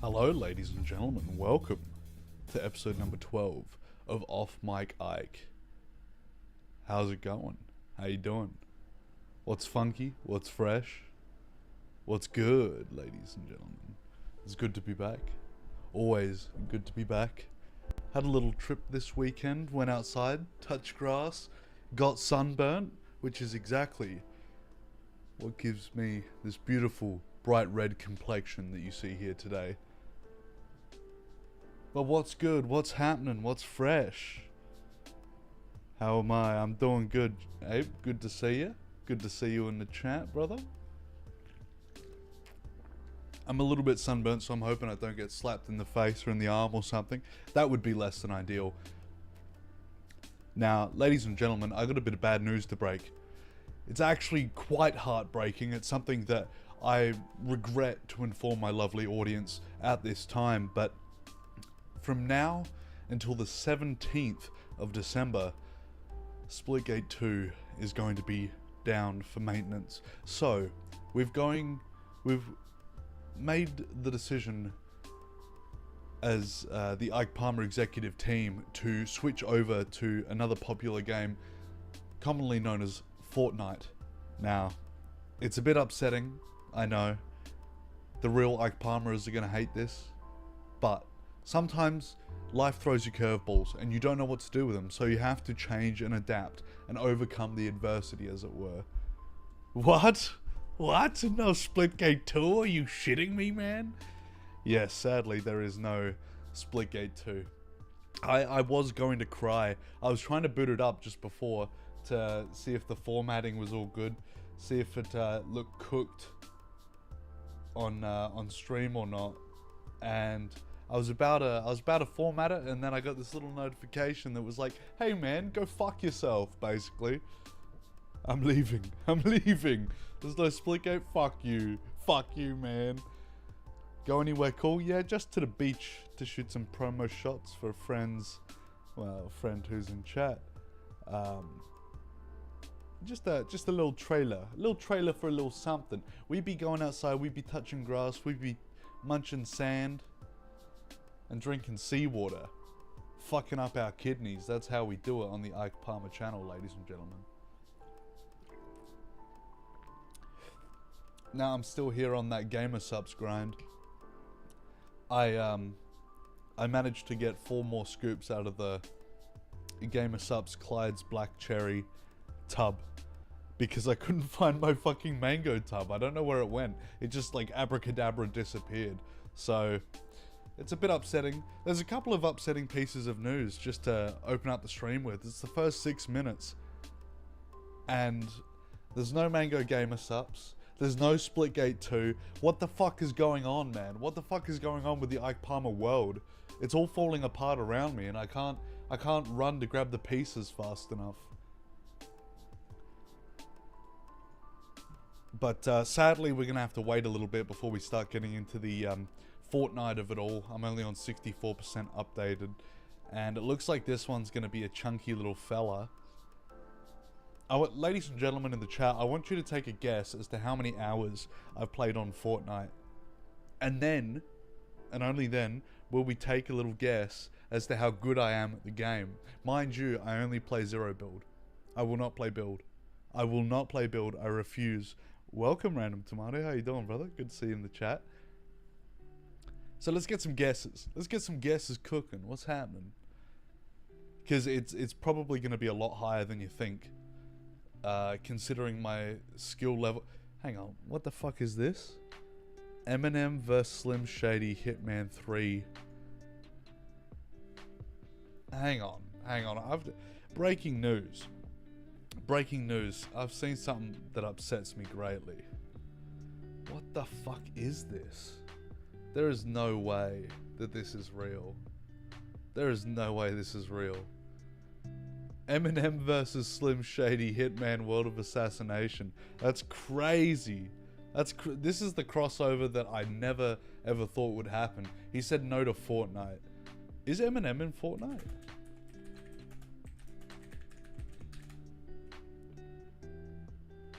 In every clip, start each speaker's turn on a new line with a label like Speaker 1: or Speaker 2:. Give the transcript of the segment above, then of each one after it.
Speaker 1: Hello, ladies and gentlemen. Welcome to episode number 12 of Off Mike Ike. How's it going? How you doing? What's funky? What's fresh? What's good, ladies and gentlemen? It's good to be back. Always good to be back. Had a little trip this weekend. Went outside, touched grass, got sunburnt, which is exactly what gives me this beautiful bright red complexion that you see here today. But what's good? What's happening? What's fresh? How am I? I'm doing good, Abe. Good to see you. Good to see you in the chat, brother. I'm a little bit sunburnt, so I'm hoping I don't get slapped in the face or in the arm or something. That would be less than ideal. Now, ladies and gentlemen, I got a bit of bad news to break. It's actually quite heartbreaking. It's something that I regret to inform my lovely audience at this time, but from now until the 17th of December, Splitgate 2 is going to be down for maintenance. So, we've made the decision as the Ike Palmer executive team to switch over to another popular game commonly known as Fortnite. Now, it's a bit upsetting, I know. The real Ike Palmers are going to hate this, but sometimes life throws you curveballs and you don't know what to do with them, so you have to change and adapt and overcome the adversity, as it were. What? What? No Splitgate 2? Are you shitting me, man? Yes, sadly there is no Splitgate 2. I was going to cry. I was trying to boot it up just before to see if the formatting was all good, see if it looked cooked on stream or not, and I was about to format it, and then I got this little notification that was like, "Hey man, go fuck yourself." Basically, I'm leaving. There's no Splitgate. Fuck you, man. Go anywhere cool? Yeah, just to the beach to shoot some promo shots for a friend who's in chat. Just a little trailer for a little something. We'd be going outside, we'd be touching grass, we'd be munching sand and drinking seawater, fucking up our kidneys. That's how we do it on the Ike Palmer channel, ladies and gentlemen. Now I'm still here on that gamer subs grind. I managed to get 4 more scoops out of the gamer subs Clyde's Black Cherry tub because I couldn't find my fucking mango tub. I don't know where it went. It just like abracadabra disappeared. So it's a bit upsetting. There's a couple of upsetting pieces of news just to open up the stream with. It's the first 6 minutes and there's no Mango Gamer Subs. There's no Splitgate 2. What the fuck is going on, man? What the fuck is going on with the Ike Palmer world? It's all falling apart around me and I can't run to grab the pieces fast enough. But sadly, we're going to have to wait a little bit before we start getting into the Fortnite of it all. I'm only on 64% updated. And it looks like this one's going to be a chunky little fella. Ladies and gentlemen in the chat, I want you to take a guess as to how many hours I've played on Fortnite. And then, and only then, will we take a little guess as to how good I am at the game. Mind you, I only play Zero Build. I will not play Build. I will not play Build. I refuse. Welcome, Random Tomato. How you doing, brother? Good to see you in the chat. So let's get some guesses. Let's get some guesses cooking. What's happening? Because it's probably going to be a lot higher than you think. Considering my skill level. Hang on, what the fuck is this? Eminem vs Slim Shady Hitman 3. Hang on. Breaking news. I've seen something that upsets me greatly. What the fuck is this? There is no way that this is real. There is no way this is real. Eminem versus Slim Shady Hitman World of Assassination. That's crazy. This is the crossover that I never ever thought would happen. He said no to Fortnite. Is Eminem in Fortnite?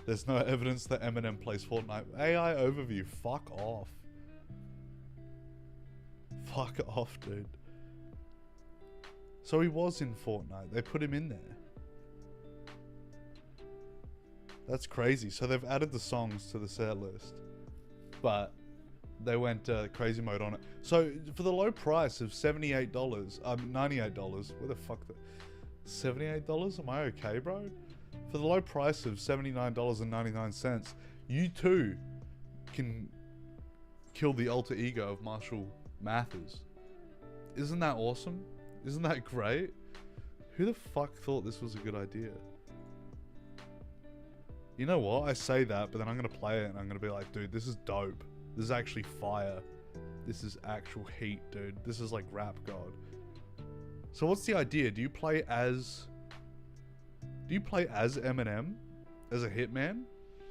Speaker 1: There's no evidence that Eminem plays Fortnite. AI overview, fuck off. Fuck off, dude. So he was in Fortnite. They put him in there. That's crazy. So they've added the songs to the set list, but they went crazy mode on it. So for the low price of $78, $98, where the fuck the $78? Am I okay, bro? For the low price of $79.99, you too can kill the alter ego of Marshall Mathers. Isn't that awesome? Isn't that great? Who the fuck thought this was a good idea? You know what? I say that, but then I'm gonna play it and I'm gonna be like, dude, this is dope. This is actually fire. This is actual heat, dude. This is like Rap God. So what's the idea? Do you play as Eminem? As a hitman?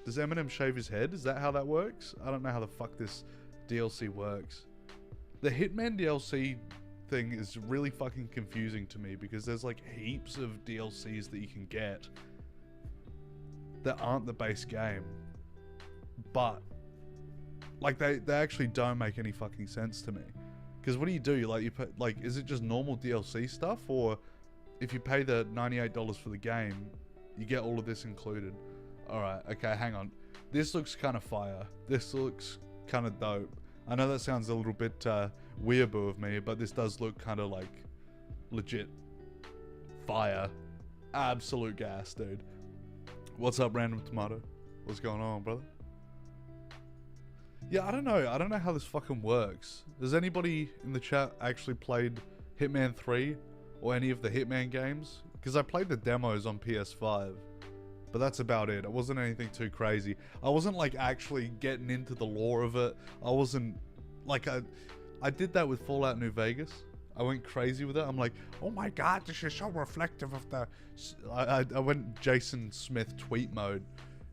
Speaker 1: Does Eminem shave his head? Is that how that works? I don't know how the fuck this DLC works. The Hitman DLC thing is really fucking confusing to me because there's like heaps of DLCs that you can get that aren't the base game, but like they actually don't make any fucking sense to me. Because what do? You put, like, is it just normal DLC stuff, or if you pay the $98 for the game, you get all of this included? All right, okay, hang on. This looks kind of fire. This looks kind of dope. I know that sounds a little bit weeaboo of me, but this does look kind of like legit fire. Absolute gas, dude. What's up, Random Tomato? What's going on, brother? Yeah, I don't know. I don't know how this fucking works. Has anybody in the chat actually played Hitman 3 or any of the Hitman games? Because I played the demos on PS5, but that's about it. It wasn't anything too crazy. I wasn't like actually getting into the lore of it. I wasn't like I did that with Fallout New Vegas. I went crazy with it. I'm like, oh my god, this is so reflective of the... I went Jason Smith tweet mode.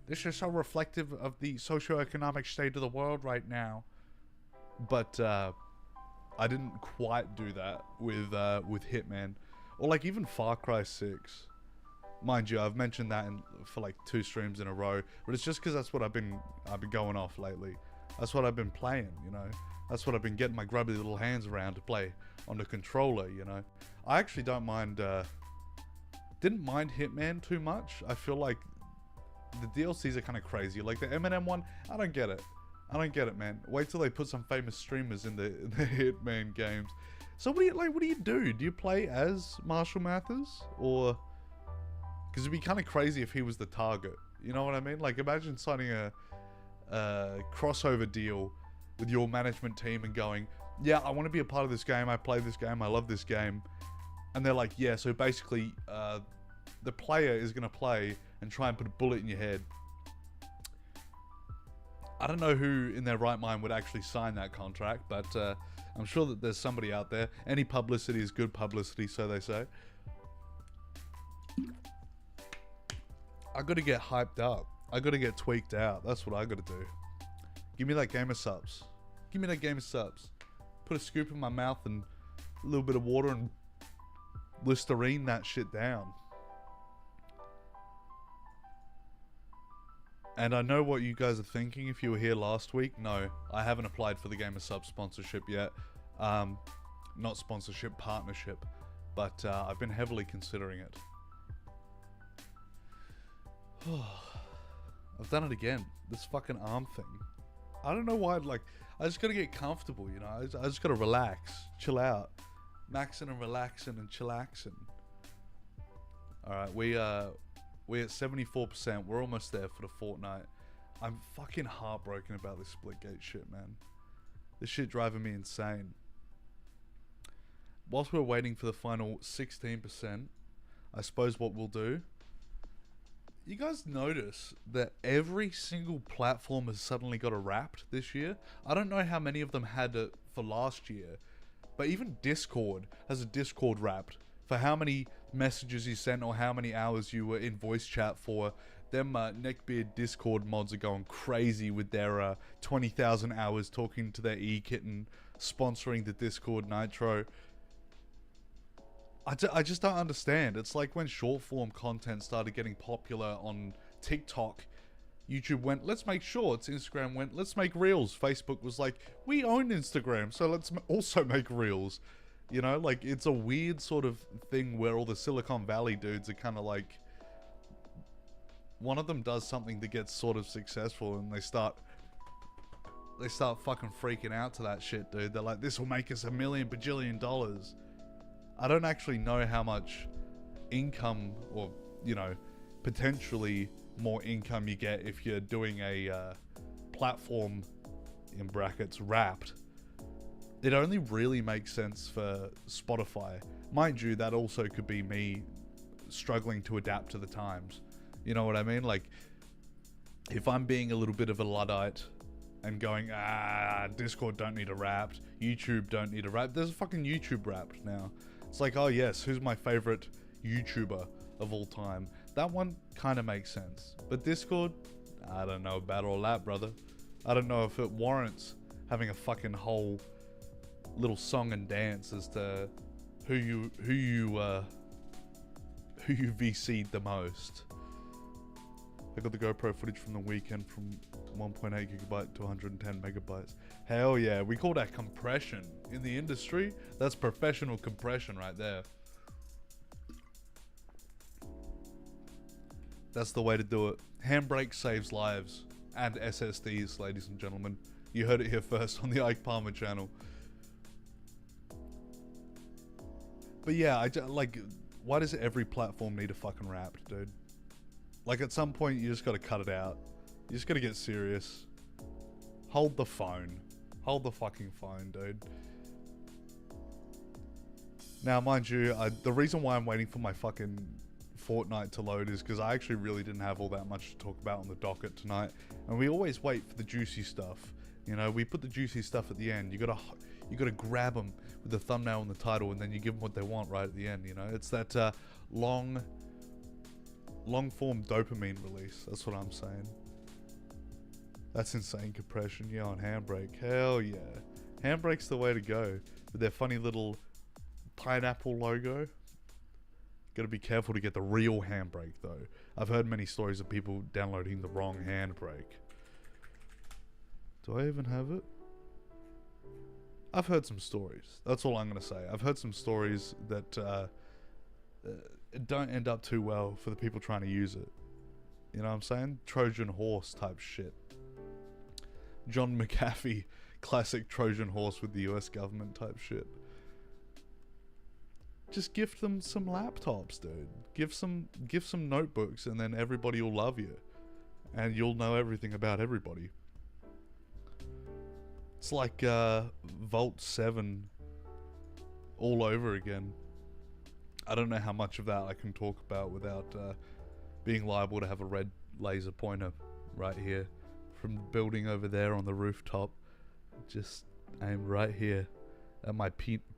Speaker 1: This is so reflective of the socioeconomic state of the world right now. But I didn't quite do that with Hitman. Or like even Far Cry 6. Mind you, I've mentioned that for like 2 streams in a row. But it's just because that's what I've been going off lately. That's what I've been playing, you know. That's what I've been getting my grubby little hands around to play on the controller, you know. I actually don't mind... didn't mind Hitman too much. I feel like the DLCs are kind of crazy. Like the Eminem one, I don't get it. I don't get it, man. Wait till they put some famous streamers in the Hitman games. So what do you do? Do you play as Marshall Mathers? Or... because it'd be kind of crazy if he was the target. You know what I mean? Like imagine signing a crossover deal with your management team and going, yeah, I want to be a part of this game. I play this game. I love this game. And they're like, yeah, so basically the player is going to play and try and put a bullet in your head. I don't know who in their right mind would actually sign that contract, but I'm sure that there's somebody out there. Any publicity is good publicity, so they say. I got to get hyped up. I got to get tweaked out. That's what I got to do. Give me that gamer subs. Give me that gamer subs. Put a scoop in my mouth and a little bit of water and Listerine that shit down. And I know what you guys are thinking if you were here last week. No, I haven't applied for the Gamer Sub sponsorship yet. Not sponsorship, partnership. But I've been heavily considering it. I've done it again. This fucking arm thing. I don't know why, like, I just gotta get comfortable, you know? I just gotta relax, chill out. Maxing and relaxing and chillaxing. Alright, we're at 74%. We're almost there for the fortnight. I'm fucking heartbroken about this Splitgate shit, man. This shit driving me insane. Whilst we're waiting for the final 16%, I suppose what we'll do... You guys notice that every single platform has suddenly got a Wrapped this year? I don't know how many of them had it for last year, but even Discord has a Discord Wrapped for how many messages you sent or how many hours you were in voice chat for. Them Neckbeard Discord mods are going crazy with their 20,000 hours talking to their e-kitten, sponsoring the Discord Nitro. I just don't understand. It's like when short form content started getting popular on TikTok YouTube went, let's make shorts. Instagram went, let's make reels. Facebook was like, we own Instagram, so let's also make reels. You know, like, it's a weird sort of thing where all the Silicon Valley dudes are kind of like, one of them does something that gets sort of successful and they start fucking freaking out to that shit, dude. They're like, this will make us $1 million bajillion dollars. I don't actually know how much income or, you know, potentially more income you get if you're doing a platform, in brackets, Wrapped. It only really makes sense for Spotify. Mind you, that also could be me struggling to adapt to the times. You know what I mean? Like, if I'm being a little bit of a Luddite and going, Discord don't need a Wrapped, YouTube don't need a Wrapped. There's a fucking YouTube Wrapped now. It's like, oh yes, who's my favorite YouTuber of all time? That one kind of makes sense. But Discord, I don't know about all that, brother. I don't know if it warrants having a fucking whole little song and dance as to who you VC'd the most. I got the GoPro footage from the weekend from 1.8 gigabyte to 110 megabytes. Hell yeah, we call that compression in the industry. That's professional compression right there. That's the way to do it. Handbrake saves lives and SSDs, ladies and gentlemen. You heard it here first on the Ike Palmer channel. But yeah, like, why does every platform need a fucking Wrapped, dude? Like, at some point, you just gotta cut it out. You just gotta get serious. Hold the phone. Hold the fucking phone, dude. Now, mind you, the reason why I'm waiting for my fucking Fortnite to load is because I actually really didn't have all that much to talk about on the docket tonight. And we always wait for the juicy stuff. You know, we put the juicy stuff at the end. You gotta grab them with the thumbnail and the title, and then you give them what they want right at the end. You know, it's that long form dopamine release. That's what I'm saying. That's insane compression. Yeah, on Handbrake. Hell yeah, Handbrake's the way to go with their funny little pineapple logo. Gotta be careful to get the real Handbrake though. I've heard many stories of people downloading the wrong Handbrake. Do I even have it? I've heard some stories. That's all I'm gonna say. I've heard some stories that don't end up too well for the people trying to use it. You know what I'm saying? Trojan horse type shit. John McAfee, classic Trojan horse with the US government type shit. Just gift them some laptops, dude. Give some notebooks, and then everybody will love you, and you'll know everything about everybody. It's like Vault 7 all over again. I don't know how much of that I can talk about without being liable to have a red laser pointer right here from the building over there on the rooftop. Just aimed right here at my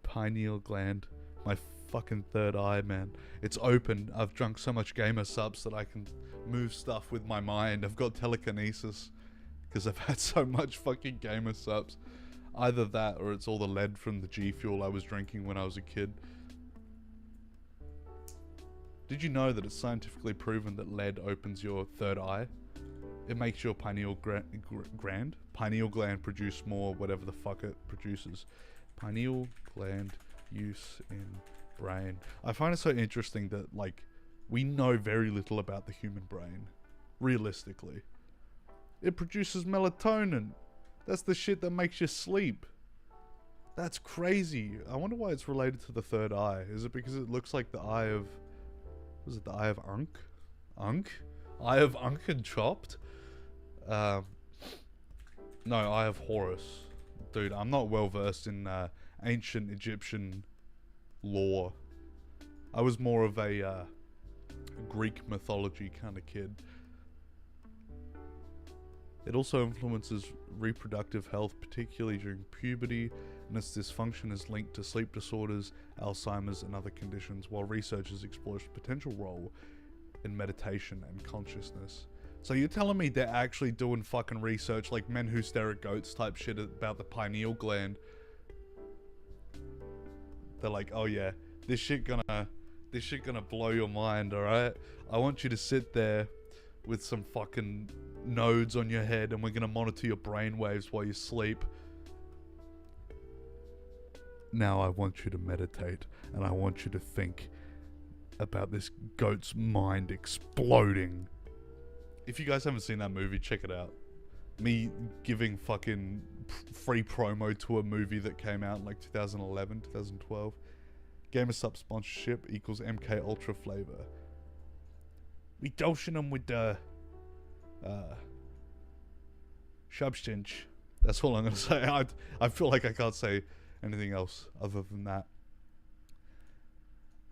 Speaker 1: pineal gland, my fucking third eye, man. It's open. I've drunk so much gamer subs that I can move stuff with my mind. I've got telekinesis because I've had so much fucking gamer subs. Either that or it's all the lead from the G Fuel I was drinking when I was a kid. Did you know that it's scientifically proven that lead opens your third eye? It makes your pineal gland produce more whatever the fuck it produces. Pineal gland use in brain. I find it so interesting that, like, we know very little about the human brain. Realistically. It produces melatonin. That's the shit that makes you sleep. That's crazy. I wonder why it's related to the third eye. Is it because it looks like the eye of... Was it the eye of Ankh? Ankh? Eye of Ankh and Chopped? No, Eye of Horus. Dude, I'm not well versed in ancient Egyptian lore. I was more of a Greek mythology kind of kid. It also influences reproductive health, particularly during puberty, and its dysfunction is linked to sleep disorders, Alzheimer's, and other conditions, while researchers explore its potential role in meditation and consciousness. So you're telling me they're actually doing fucking research like Men Who Stare at Goats type shit about the pineal gland? They're like, oh yeah, this shit gonna blow your mind, alright? I want you to sit there with some fucking nodes on your head, and we're gonna monitor your brainwaves while you sleep. Now I want you to meditate, and I want you to think about this goat's mind exploding. If you guys haven't seen that movie, check it out. Me giving fucking free promo to a movie that came out in like 2011, 2012. GamerSup sponsorship equals MK Ultra flavor. We dosing them with the substance. That's all I'm gonna say. I feel like I can't say anything else other than that.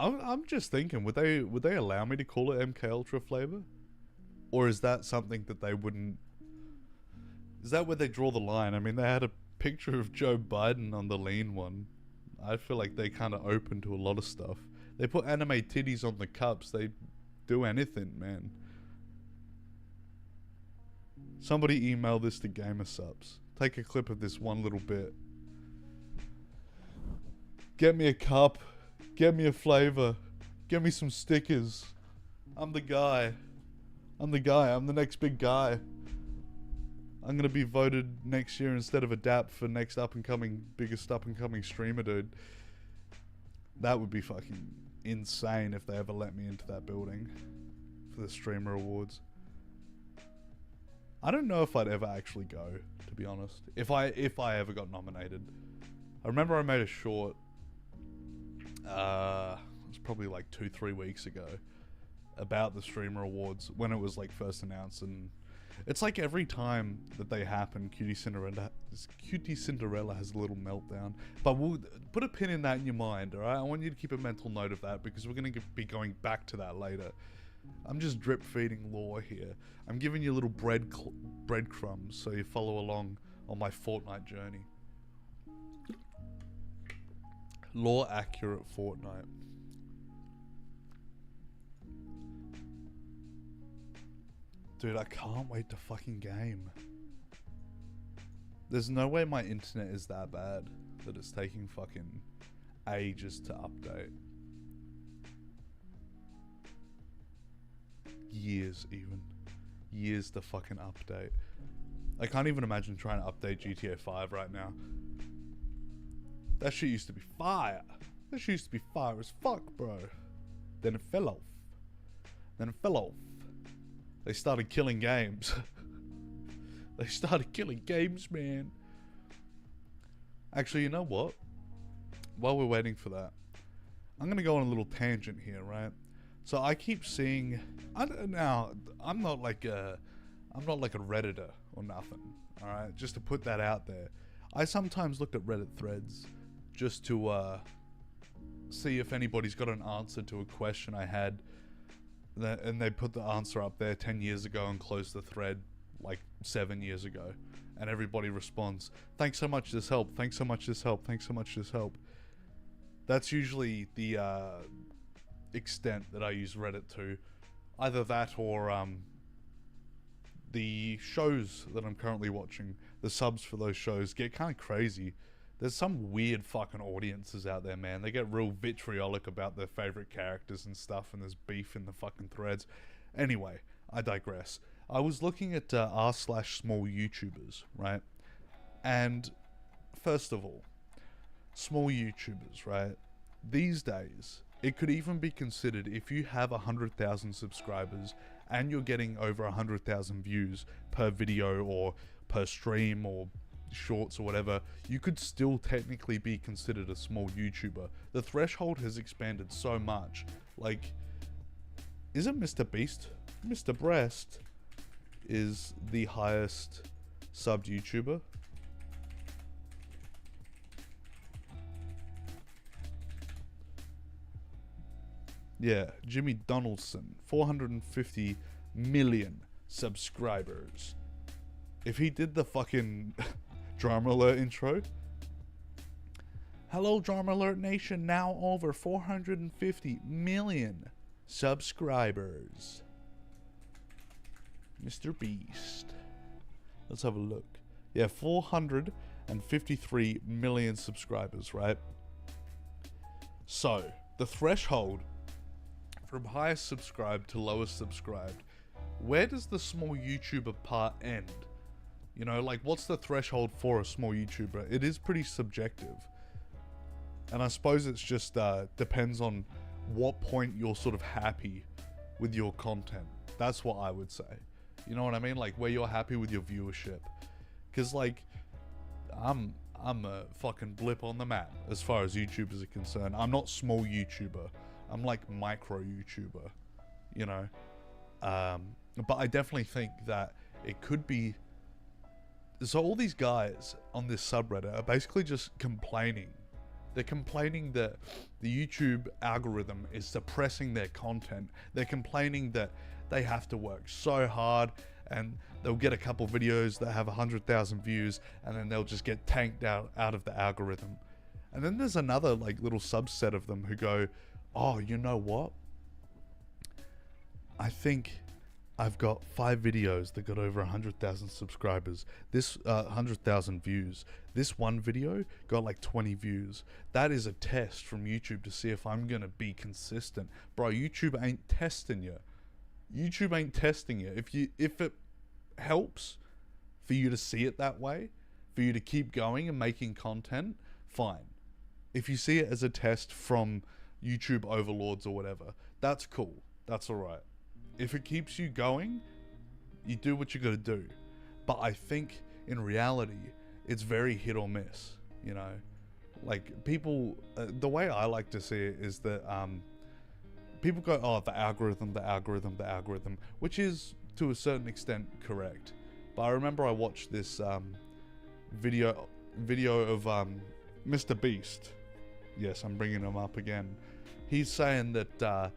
Speaker 1: I'm just thinking, would they allow me to call it MK Ultra flavor, or is that something that they wouldn't? Is that where they draw the line? I mean, they had a picture of Joe Biden on the lean one. I feel like they kind of open to a lot of stuff. They put anime titties on the cups. They do anything, man. Somebody email this to GamerSups. Take a clip of this one little bit. Get me a cup. Get me a flavor. Get me some stickers. I'm the guy. I'm the next big guy. I'm gonna be voted next year instead of a DAP for next biggest up and coming streamer, dude. That would be fucking insane if they ever let me into that building for the streamer awards. I don't know if I'd ever actually go, to be honest. If I ever got nominated. I remember I made a short, it was probably like 2-3 weeks ago, about the streamer awards when it was like first announced, and it's like every time that they happen, Cutie Cinderella has a little meltdown. But we'll put a pin in that in your mind, alright? I want you to keep a mental note of that, because we're going to be going back to that later. I'm just drip feeding lore here. I'm giving you little breadcrumbs so you follow along on my Fortnite journey. Lore accurate Fortnite. Dude, I can't wait to fucking game. There's no way my internet is that bad that it's taking fucking ages to update. Years even. Years to fucking update. I can't even imagine trying to update GTA 5 right now. That shit used to be fire. That shit used to be fire as fuck, bro. Then it fell off. They started killing games. They started killing games, man. Actually, you know what? While we're waiting for that, I'm gonna go on a little tangent here, right? So I keep seeing. Now I'm not like a Redditor or nothing. All right, just to put that out there. I sometimes looked at Reddit threads just to see if anybody's got an answer to a question I had. And they put the answer up there 10 years ago and closed the thread like 7 years ago. And everybody responds, thanks so much, this helped. Thanks so much, this helped. Thanks so much, this helped. That's usually the extent that I use Reddit to. Either that or the shows that I'm currently watching, the subs for those shows get kind of crazy. There's some weird fucking audiences out there, man. They get real vitriolic about their favorite characters and stuff, and there's beef in the fucking threads. Anyway, I digress. I was looking at r/small YouTubers, right? And first of all, small YouTubers, right? These days, it could even be considered if you have 100,000 subscribers and you're getting over 100,000 views per video or per stream or shorts or whatever, you could still technically be considered a small YouTuber. The threshold has expanded so much. Like, isn't Mr. Beast? Mr. Breast is the highest subbed YouTuber. Yeah, Jimmy Donaldson, 450 million subscribers. If he did the fucking Drama Alert intro. Hello, Drama Alert Nation, now over 450 million subscribers. Mr. Beast. Let's have a look. Yeah, 453 million subscribers, right? So, the threshold from highest subscribed to lowest subscribed where does the small YouTuber part end? You know, like, what's the threshold for a small YouTuber? It is pretty subjective. And I suppose it's just depends on what point you're sort of happy with your content. That's what I would say. You know what I mean? Like, where you're happy with your viewership. Because, like, I'm a fucking blip on the map as far as YouTubers are concerned. I'm not small YouTuber. I'm like micro YouTuber, you know? But I definitely think that it could be... So all these guys on this subreddit are basically just complaining. They're complaining that the YouTube algorithm is suppressing their content. They're complaining that they have to work so hard and they'll get a couple videos that have 100,000 views and then they'll just get tanked out of the algorithm. And then there's another like little subset of them who go, oh, you know what? I think I've got 5 videos that got over 100,000 subscribers. This 100,000 views. This one video got like 20 views. That is a test from YouTube to see if I'm gonna be consistent. Bro, YouTube ain't testing you. YouTube ain't testing you. If it helps for you to see it that way, for you to keep going and making content, fine. If you see it as a test from YouTube overlords or whatever, that's cool. That's alright. If it keeps you going, you do what you gotta do. But I think in reality, it's very hit or miss, you know? Like, people, the way I like to see it is that people go, oh, the algorithm, which is to a certain extent correct. But I remember I watched this video of Mr. Beast. Yes, I'm bringing him up again. He's saying that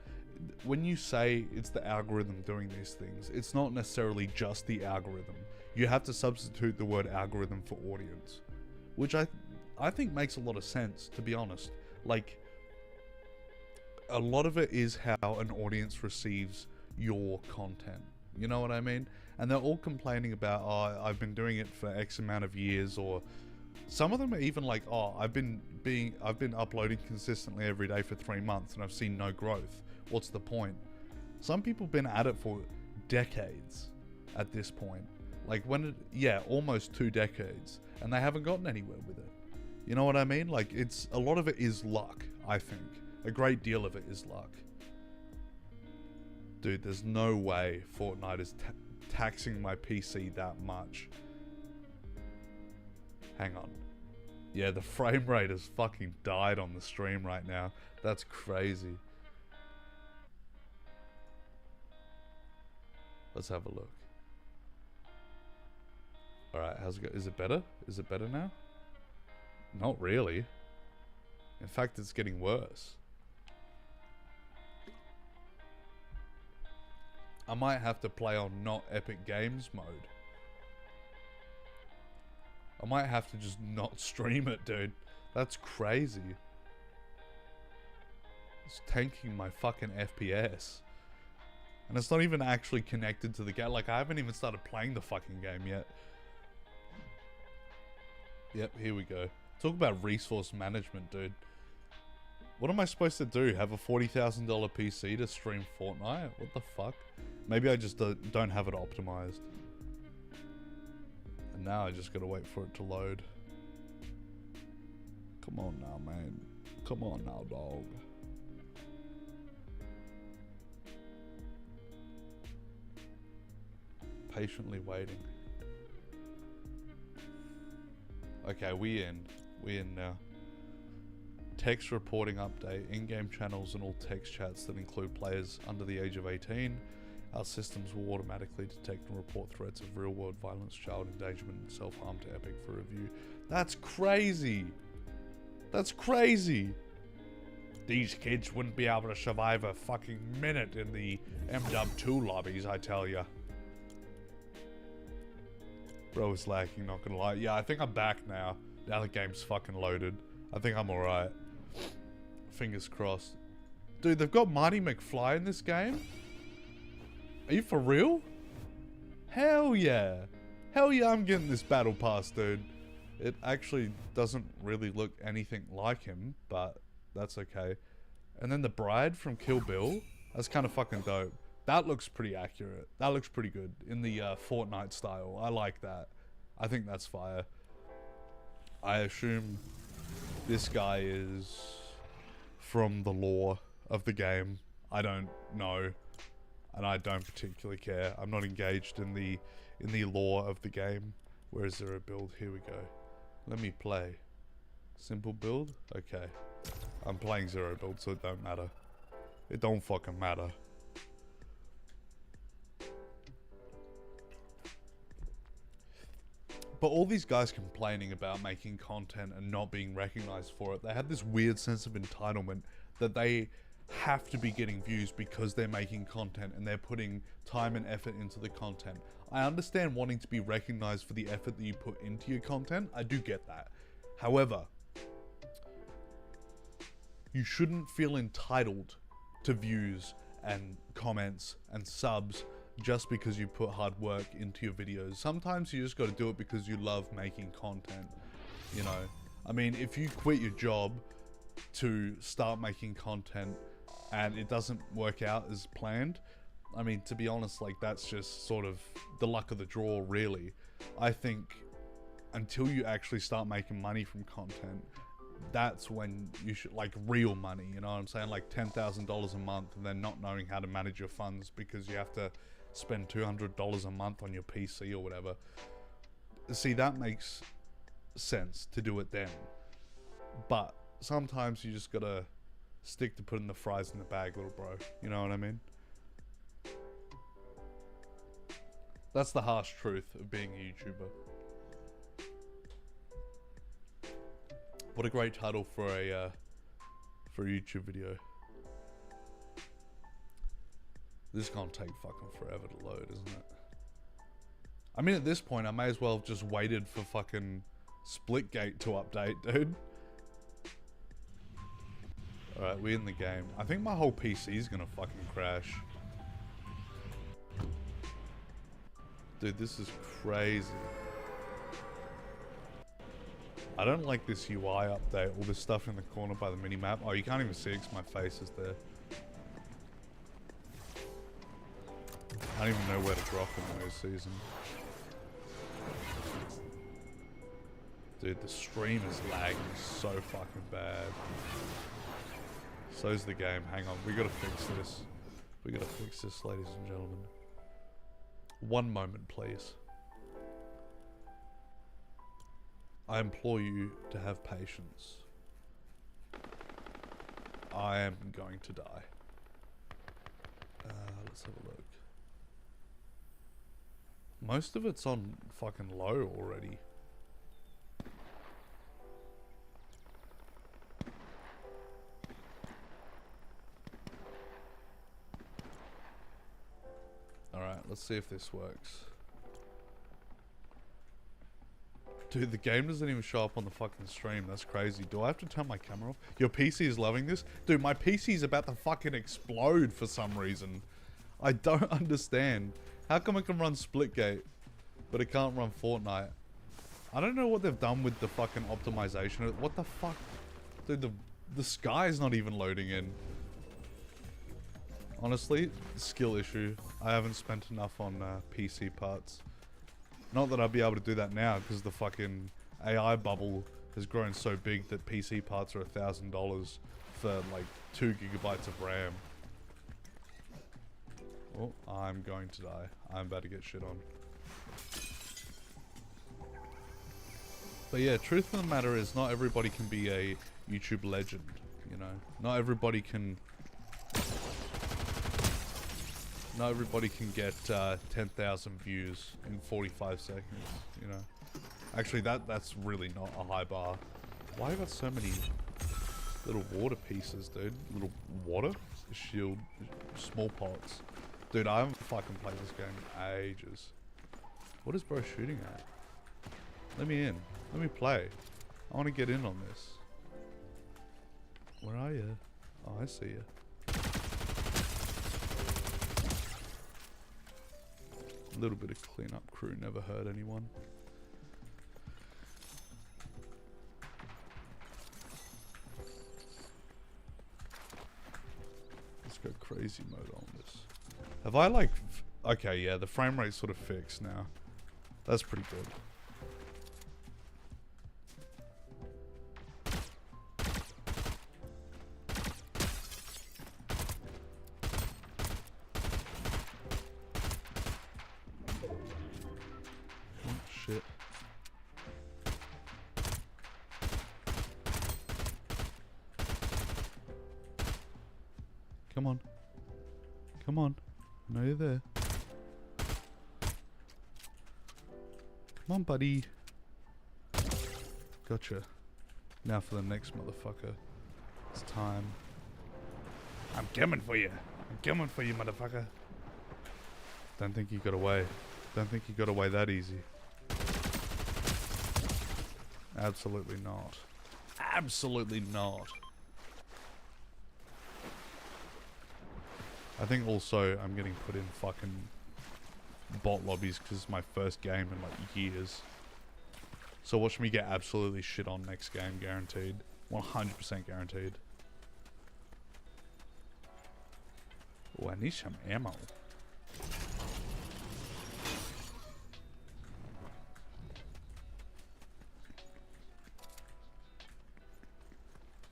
Speaker 1: when you say it's the algorithm doing these things, it's not necessarily just the algorithm. You have to substitute the word algorithm for audience, which I think makes a lot of sense, to be honest. Like, a lot of it is how an audience receives your content. You know what I mean? And they're all complaining about, oh, I've been doing it for X amount of years, or some of them are even like, oh, I've been uploading consistently every day for 3 months and I've seen no growth. What's the point? Some people have been at it for decades at this point. Like almost 2 decades, and they haven't gotten anywhere with it. You know what I mean? Like, a lot of it is luck, I think. A great deal of it is luck. Dude, there's no way Fortnite is taxing my PC that much. Hang on. Yeah, the frame rate has fucking died on the stream right now. That's crazy. Let's have a look. Alright, how's it go? Is it better? Is it better now? Not really. In fact, it's getting worse. I might have to play on not Epic Games mode. I might have to just not stream it, dude. That's crazy. It's tanking my fucking FPS. And it's not even actually connected to the game. Like, I haven't even started playing the fucking game yet. Yep, here we go. Talk about resource management, dude. What am I supposed to do? Have a $40,000 PC to stream Fortnite? What the fuck? Maybe I just don't have it optimized. And now I just gotta wait for it to load. Come on now, man. Come on now, dog. Patiently waiting. Okay, we in now. Text reporting update. In-game channels and all text chats that include players under the age of 18. Our systems will automatically detect and report threats of real-world violence, child endangerment, and self-harm to Epic for review. That's crazy. That's crazy. These kids wouldn't be able to survive a fucking minute in the MW2 lobbies, I tell ya. Bro, it's lacking, not gonna lie. Yeah, I think I'm back now. Now the game's fucking loaded. I think I'm alright. Fingers crossed. Dude, they've got Marty McFly in this game? Are you for real? Hell yeah. Hell yeah, I'm getting this battle pass, dude. It actually doesn't really look anything like him, but that's okay. And then the bride from Kill Bill. That's kind of fucking dope. That looks pretty accurate. That looks pretty good in the Fortnite style. I like that. I think that's fire. I assume this guy is from the lore of the game. I don't know, and I don't particularly care. I'm not engaged in the lore of the game. Where is there a build? Here we go. Let me play. Simple build? Okay. I'm playing zero build, so it don't matter. It don't fucking matter. But all these guys complaining about making content and not being recognized for it, they have this weird sense of entitlement that they have to be getting views because they're making content and they're putting time and effort into the content. I understand wanting to be recognized for the effort that you put into your content. I do get that. However, you shouldn't feel entitled to views and comments and subs just because you put hard work into your videos. Sometimes you just got to do it because you love making content, you know. I mean, if you quit your job to start making content and it doesn't work out as planned, I mean, to be honest, like, that's just sort of the luck of the draw, really. I think until you actually start making money from content, that's when you should, like, real money, you know what I'm saying? Like $10,000 a month and then not knowing how to manage your funds because you have to spend $200 a month on your PC or whatever. See, that makes sense to do it then. But sometimes you just gotta stick to putting the fries in the bag, little bro. You know what I mean? That's the harsh truth of being a YouTuber. What a great title for a YouTube video. This is gonna take fucking forever to load, isn't it? I mean, at this point, I may as well have just waited for fucking Splitgate to update, dude. Alright, we're in the game. I think my whole PC is gonna fucking crash. Dude, this is crazy. I don't like this UI update. All this stuff in the corner by the minimap. Oh, you can't even see it because my face is there. I don't even know where to drop in the new season. Dude, the stream is lagging so fucking bad. So's the game. Hang on, we gotta fix this. We gotta fix this, ladies and gentlemen. One moment, please. I implore you to have patience. I am going to die. Let's have a look. Most of it's on fucking low already. Alright, let's see if this works. Dude, the game doesn't even show up on the fucking stream. That's crazy. Do I have to turn my camera off? Your PC is loving this? Dude, my PC is about to fucking explode for some reason. I don't understand. How come it can run Splitgate, but it can't run Fortnite? I don't know what they've done with the fucking optimization. What the fuck? Dude, the sky is not even loading in. Honestly, skill issue. I haven't spent enough on PC parts. Not that I'll be able to do that now, because the fucking AI bubble has grown so big that PC parts are $1,000 for like 2 gigabytes of RAM. Oh, I'm going to die. I'm about to get shit on. But yeah, truth of the matter is not everybody can be a YouTube legend, you know? Not everybody can get 10,000 views in 45 seconds, you know? Actually, that's really not a high bar. Why have I got so many little water pieces, dude? Little water? Shield, small pots. Dude, I haven't fucking played this game in ages. What is bro shooting at? Let me in. Let me play. I want to get in on this. Where are you? Oh, I see you. A little bit of cleanup crew never hurt anyone. Let's go crazy mode on this. Have I like... Okay, yeah, the frame rate's sort of fixed now. That's pretty good. Oh, shit. Come on. Come on. I know you're there. Come on, buddy. Gotcha. Now for the next motherfucker. It's time. I'm coming for you. I'm coming for you, motherfucker. Don't think you got away. Don't think you got away that easy. Absolutely not. Absolutely not. I think also I'm getting put in fucking bot lobbies because it's my first game in like years. So watch me get absolutely shit on next game, guaranteed. 100% guaranteed. Oh, I need some ammo.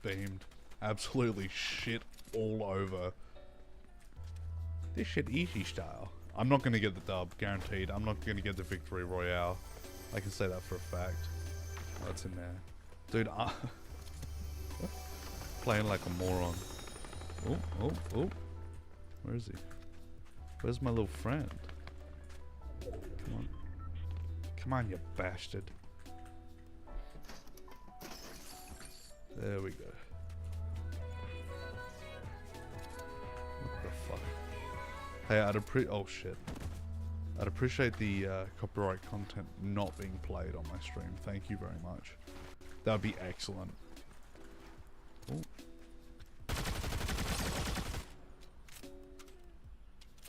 Speaker 1: Beamed. Absolutely shit all over. This shit easy style. I'm not going to get the dub, guaranteed. I'm not going to get the victory royale. I can say that for a fact. Oh, that's in there. Dude, playing like a moron. Oh, oh, oh. Where is he? Where's my little friend? Come on. Come on, you bastard. There we go. What the fuck? Hey, oh shit. I'd appreciate the copyright content not being played on my stream. Thank you very much. That would be excellent. Ooh.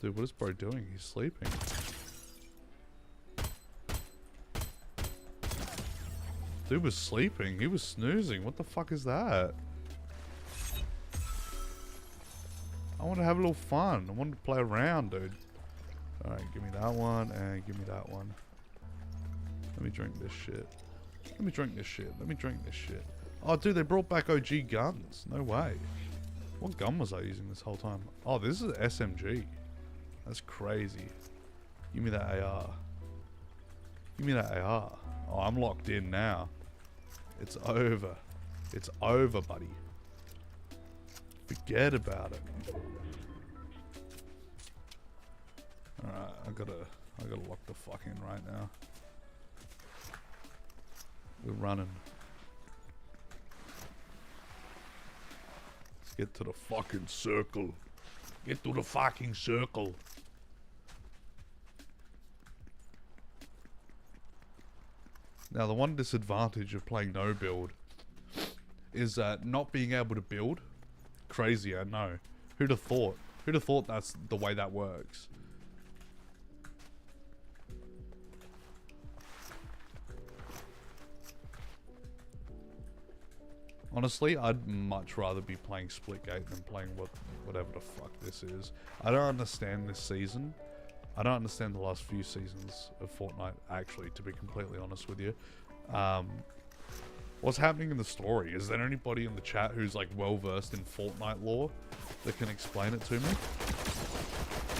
Speaker 1: Dude, what is bro doing? He's sleeping. Dude was sleeping. He was snoozing. What the fuck is that? I want to have a little fun. I want to play around, dude. Alright, give me that one, and give me that one. Let me drink this shit. Let me drink this shit. Let me drink this shit. Oh, dude, they brought back OG guns. No way. What gun was I using this whole time? Oh, this is an SMG. That's crazy. Give me that AR. Give me that AR. Oh, I'm locked in now. It's over. It's over, buddy. Forget about it. Alright, I gotta lock the fuck in right now. We're running. Let's get to the fucking circle. Get to the fucking circle. Now, the one disadvantage of playing no build is not being able to build. Crazy, I know. Who'd have thought? Who'd have thought that's the way that works? Honestly, I'd much rather be playing Splitgate than playing whatever the fuck this is. I don't understand this season. I don't understand the last few seasons of Fortnite, actually, to be completely honest with you. What's happening in the story? Is there anybody in the chat who's like well-versed in Fortnite lore that can explain it to me?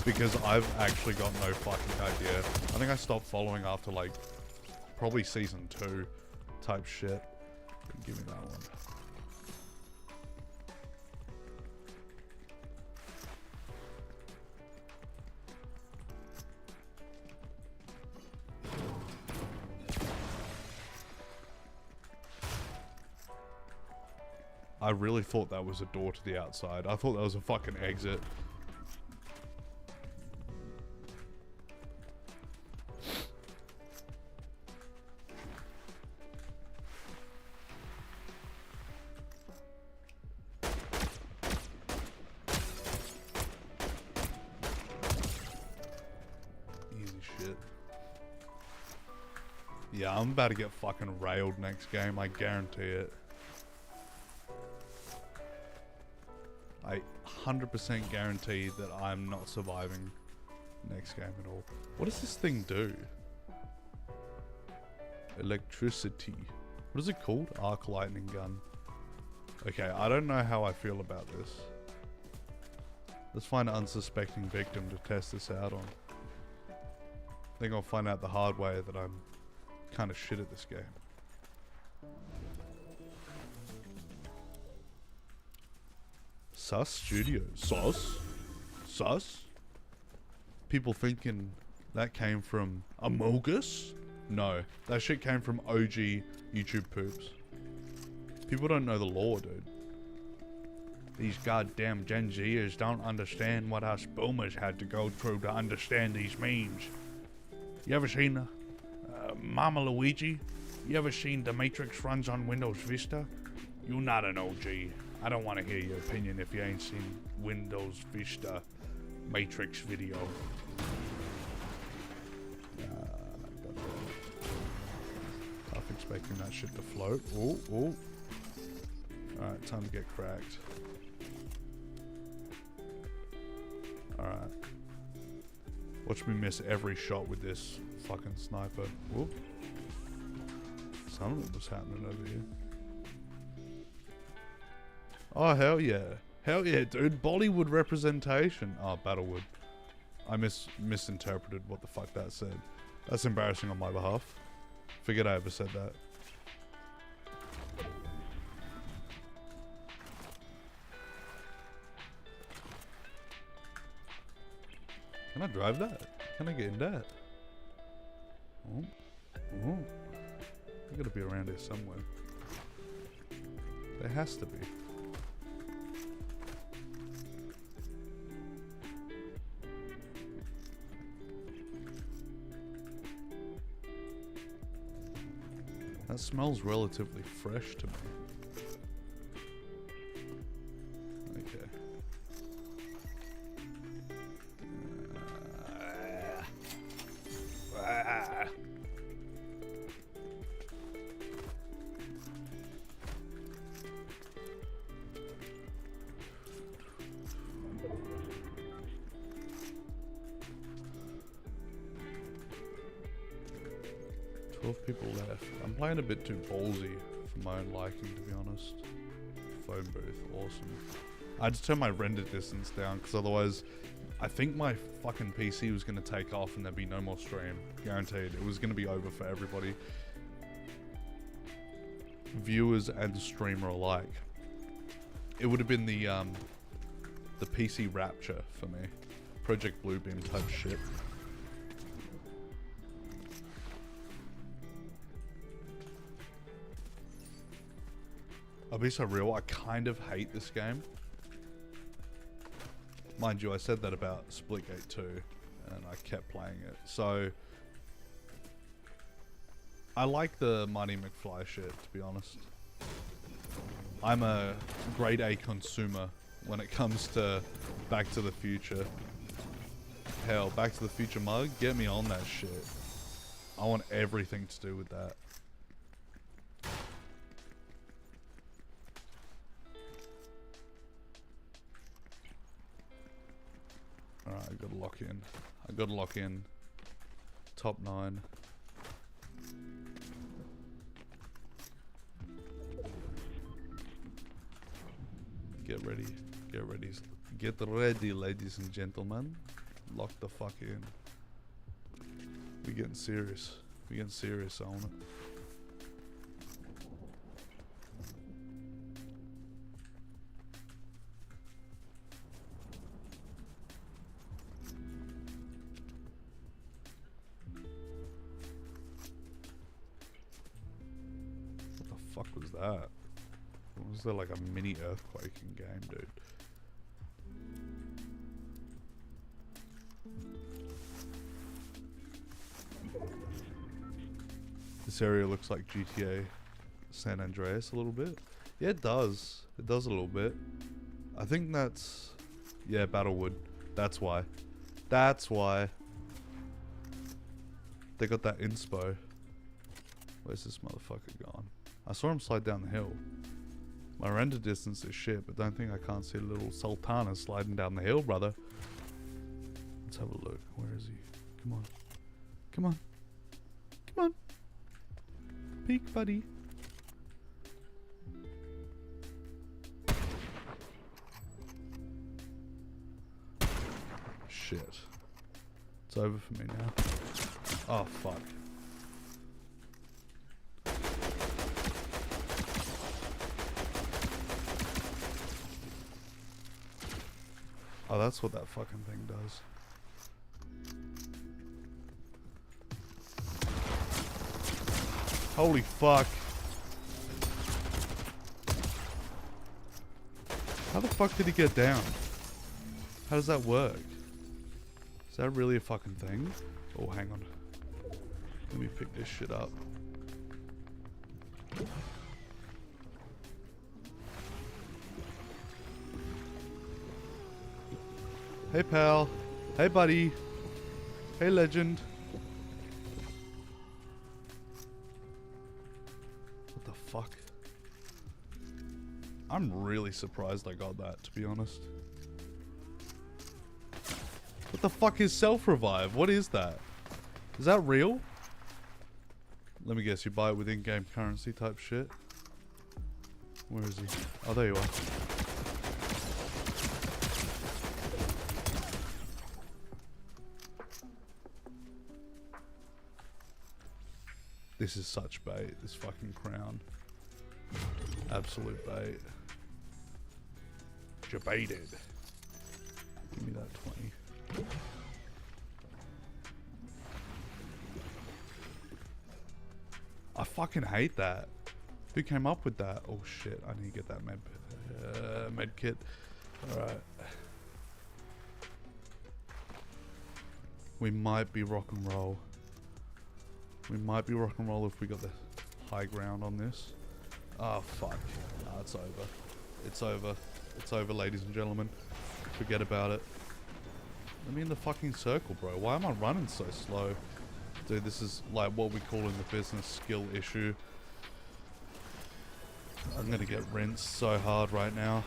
Speaker 1: Because I've actually got no fucking idea. I think I stopped following after like, probably season 2 type shit. Give me that one. I really thought that was a door to the outside. I thought that was a fucking exit. Easy shit. Yeah, I'm about to get fucking railed next game, I guarantee it. I 100% guarantee that I'm not surviving next game at all. What does this thing do? Electricity. What is it called? Arc lightning gun. Okay, I don't know how I feel about this. Let's find an unsuspecting victim to test this out on. I think I'll find out the hard way that I'm kind of shit at this game. Sus Studios. Sus? People thinking that came from Amogus? No, that shit came from OG YouTube poops. People don't know the lore, dude. These goddamn Gen Zers don't understand what us boomers had to go through to understand these memes. You ever seen Mama Luigi? You ever seen The Matrix runs on Windows Vista? You're not an OG. I don't want to hear your opinion if you ain't seen Windows Vista Matrix video. Half expecting that shit to float. Oh, oh. Alright, time to get cracked. Alright. Watch me miss every shot with this fucking sniper. Whoop. Something was happening over here. Oh, hell yeah. Hell yeah, dude. Bollywood representation. Oh, Battlewood. I misinterpreted what the fuck that said. That's embarrassing on my behalf. Forget I ever said that. Can I drive that? Can I get in that? Oh. Oh. They gotta be around here somewhere. There has to be. That smells relatively fresh to me. Okay. 12 people left. I'm playing a bit too ballsy for my own liking, to be honest. Phone booth, awesome. I had to turn my render distance down because otherwise I think my fucking PC was going to take off and there'd be no more stream. Guaranteed. It was going to be over for everybody. Viewers and streamer alike. It would have been the PC rapture for me. Project Bluebeam type shit. I'll be so real, I kind of hate this game. Mind you, I said that about Splitgate 2, and I kept playing it. So, I like the Marty McFly shit, to be honest. I'm a grade A consumer when it comes to Back to the Future. Hell, Back to the Future mug, get me on that shit. I want everything to do with that. Alright, I gotta lock in. I gotta lock in. Top 9. Get ready. Get ready. Get ready, ladies and gentlemen. Lock the fuck in. We getting serious. We getting serious on it. Fuck was that? Was there like a mini earthquake in game, dude? This area looks like GTA San Andreas a little bit. Yeah, it does. It does a little bit. I think that's... yeah, Battlewood. That's why. That's why. They got that inspo. Where's this motherfucker gone? I saw him slide down the hill. My render distance is shit, but don't think I can't see a little Sultana sliding down the hill, brother. Let's have a look. Where is he? Come on. Come on. Come on. Peek, buddy. Shit. It's over for me now. Oh, fuck. Oh, that's what that fucking thing does. Holy fuck. How the fuck did he get down? How does that work? Is that really a fucking thing? Oh, hang on. Let me pick this shit up. Hey, pal. Hey, buddy. Hey, legend. What the fuck? I'm really surprised I got that, to be honest. What the fuck is self-revive? What is that? Is that real? Let me guess, you buy it with in-game currency type shit? Where is he? Oh, there you are. This is such bait, this fucking crown. Absolute bait. You're baited. Give me that 20. I fucking hate that. Who came up with that? Oh shit, I need to get that med kit. Alright. We might be rock and roll. We might be rock and roll if we got the high ground on this. Oh fuck. Nah, it's over. It's over. It's over, ladies and gentlemen. Forget about it. Let me in the fucking circle, bro. Why am I running so slow? Dude, this is like what we call in the business skill issue. I'm gonna get rinsed so hard right now.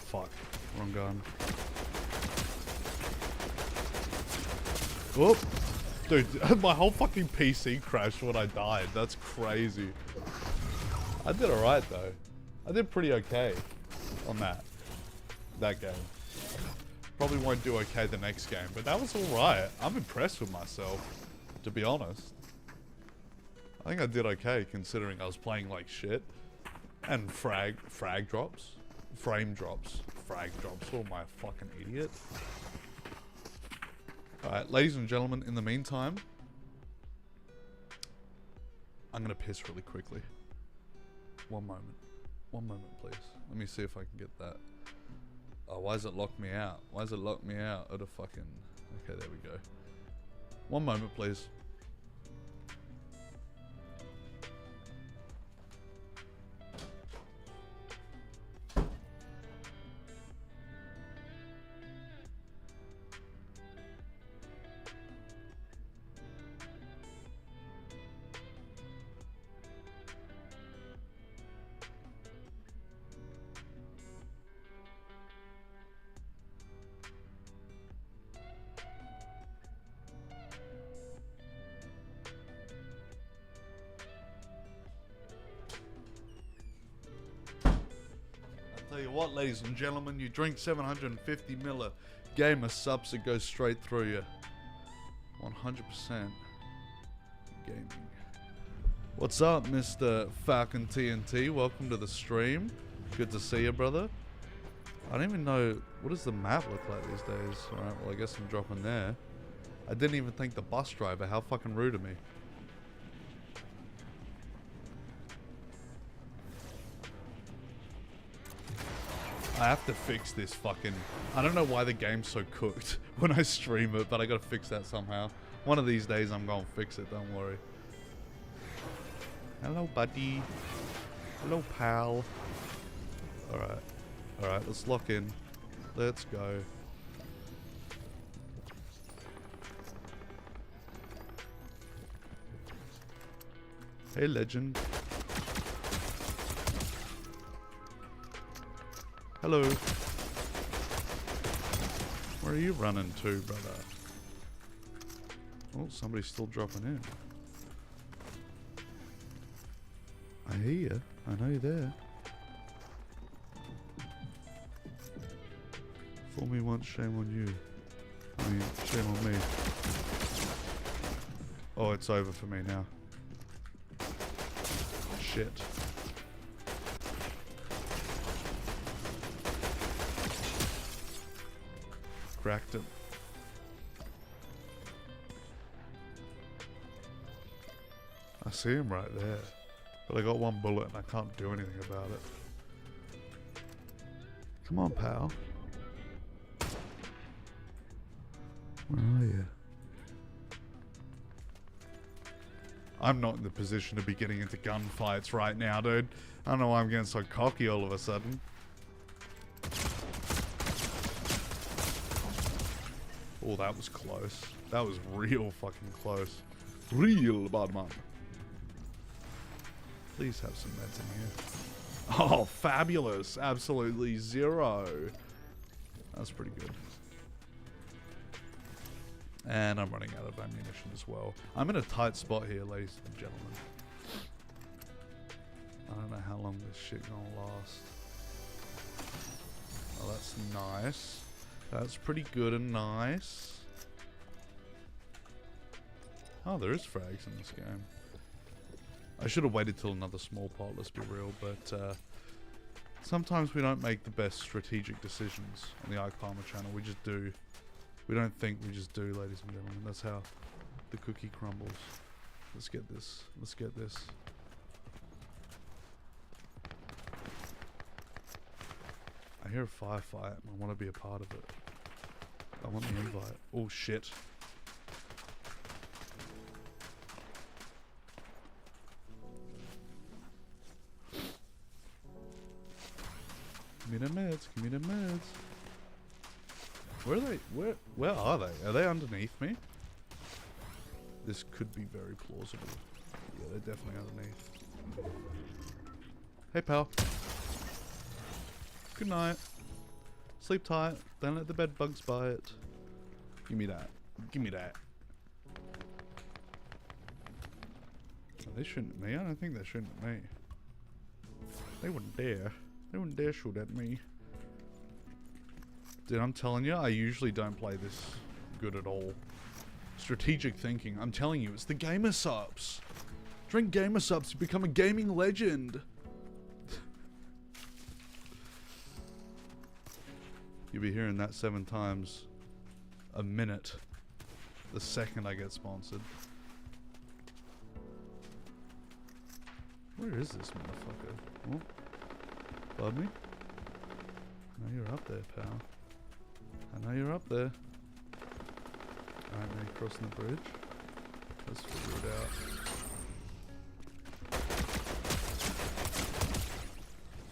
Speaker 1: Fuck. Wrong gun. Whoop. Dude, my whole fucking PC crashed when I died. That's crazy. I did alright though. I did pretty okay on that game. Probably won't do okay the next game, but that was alright. I'm impressed with myself, to be honest. I think I did okay considering I was playing like shit. And frag drops. Frame drops. Frag drops. Oh, am I a fucking idiot? Alright, ladies and gentlemen, in the meantime, I'm gonna piss really quickly. One moment. One moment, please. Let me see if I can get that. Oh, why does it lock me out? Why does it lock me out of the fucking... Okay, there we go. One moment, please. Tell you what, ladies and gentlemen, you drink 750 ml gamer subs, it goes straight through you. 100% gaming. What's up, Mr. Falcon TNT? Welcome to the stream. Good to see you, brother. I don't even know, what does the map look like these days? Alright, well I guess I'm dropping there. I didn't even thank the bus driver. How fucking rude of me. I have to fix this fucking... I don't know why the game's so cooked when I stream it, but I gotta fix that somehow. One of these days I'm gonna fix it, don't worry. Hello, buddy. Hello, pal. Alright. Alright, let's lock in. Let's go. Hey, legend. Hello. Where are you running to, brother? Oh, somebody's still dropping in. I hear you. I know you're there. Fool me once, shame on you. I mean, shame on me. Oh, it's over for me now. Shit. Cracked it. I see him right there. But I got one bullet and I can't do anything about it. Come on, pal. Where are you? I'm not in the position to be getting into gunfights right now, dude. I don't know why I'm getting so cocky all of a sudden. Oh, that was close. That was real fucking close. Real bad man. Please have some meds in here. Oh, fabulous. Absolutely zero. That's pretty good. And I'm running out of ammunition as well. I'm in a tight spot here, ladies and gentlemen. I don't know how long this shit gonna last. Oh, that's nice. That's pretty good and nice. Oh, there is frags in this game. I should have waited till another small pot, let's be real, but sometimes we don't make the best strategic decisions on the Ike Palmer channel. We just do. We don't think, we just do, ladies and gentlemen. That's how the cookie crumbles. Let's get this. Let's get this. I hear a firefight. I want to be a part of it. I want the invite. Oh, shit. Give me the meds. Give me the meds. Where are they? Where are they? Are they underneath me? This could be very plausible. Yeah, they're definitely underneath. Hey, pal. Good night. Sleep tight. Don't let the bed bugs bite. Give me that. Give me that. Are they shooting at me? I don't think they're shooting at me. They wouldn't dare. They wouldn't dare shoot at me. Dude, I'm telling you, I usually don't play this good at all. Strategic thinking. I'm telling you, it's the gamer subs. Drink gamer subs to become a gaming legend. You'll be hearing that 7 times a minute the second I get sponsored. Where is this motherfucker? Oh, pardon me? No, you're up there, pal. I know you're up there. Alright, now you're crossing the bridge. Let's figure it out.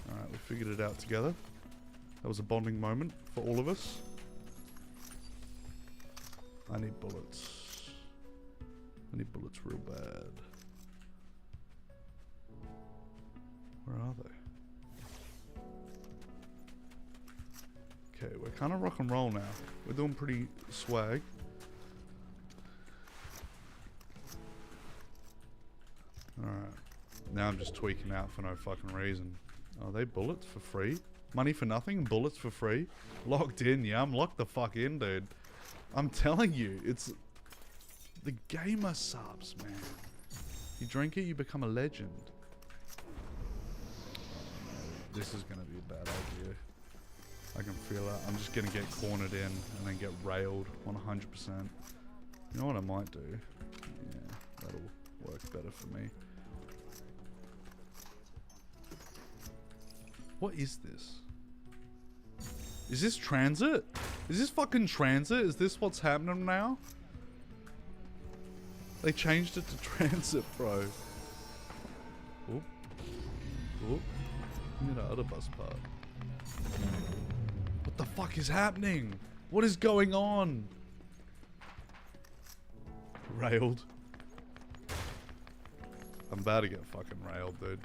Speaker 1: Alright, we figured it out together. That was a bonding moment for all of us. I need bullets. I need bullets real bad. Where are they? Okay, we're kind of rock and roll now. We're doing pretty swag. Alright. Now I'm just tweaking out for no fucking reason. Are they bullets for free? Money for nothing? Bullets for free? Locked in, yeah. I'm locked the fuck in, dude. I'm telling you, it's the gamer subs, man. You drink it, you become a legend. This is gonna be a bad idea. I can feel it. I'm just gonna get cornered in and then get railed 100%. You know what I might do? Yeah, that'll work better for me. What is this? Is this transit? Is this fucking transit? Is this what's happening now? They changed it to transit, bro. Oop. Oop. Give me the other bus part. What the fuck is happening? What is going on? Railed. I'm about to get fucking railed, dude.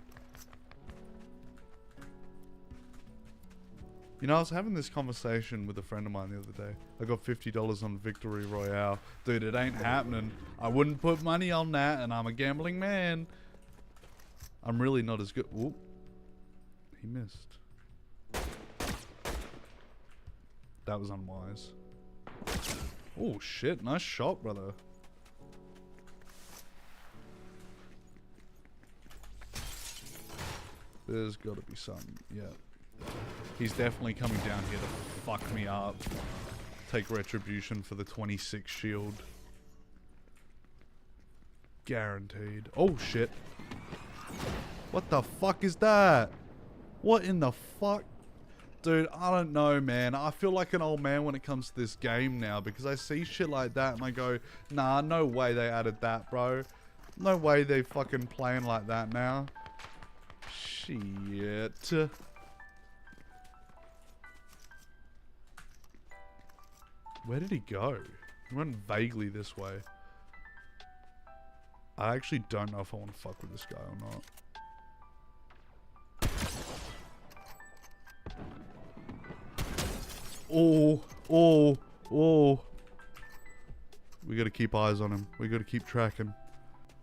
Speaker 1: You know, I was having this conversation with a friend of mine the other day. I got $50 on Victory Royale. Dude, it ain't happening. I wouldn't put money on that, and I'm a gambling man. I'm really not as good. Whoop. He missed. That was unwise. Oh, shit. Nice shot, brother. There's got to be something. Yeah. He's definitely coming down here to fuck me up. Take retribution for the 26 shield. Guaranteed. Oh, shit. What the fuck is that? What in the fuck? Dude, I don't know, man. I feel like an old man when it comes to this game now because I see shit like that and I go, nah, no way they added that, bro. No way they fucking playing like that now. Shit. Where did he go? He went vaguely this way. I actually don't know if I want to fuck with this guy or not. Oh, oh, oh. We gotta keep eyes on him. We gotta keep tracking.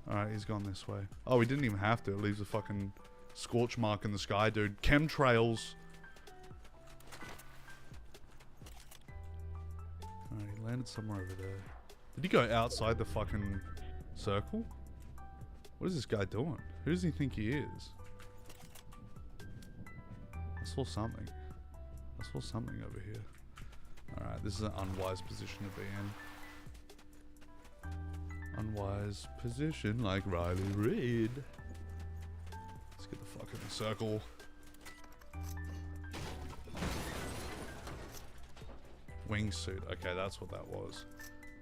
Speaker 1: Alright, he's gone this way. Oh, we didn't even have to. It leaves a fucking scorch mark in the sky, dude. Chemtrails. Alright, he landed somewhere over there. Did he go outside the fucking circle? What is this guy doing? Who does he think he is? I saw something. I saw something over here. Alright, this is an unwise position to be in. Unwise position like Riley Reid. Let's get the fuck in the circle. Wingsuit. Okay, that's what that was.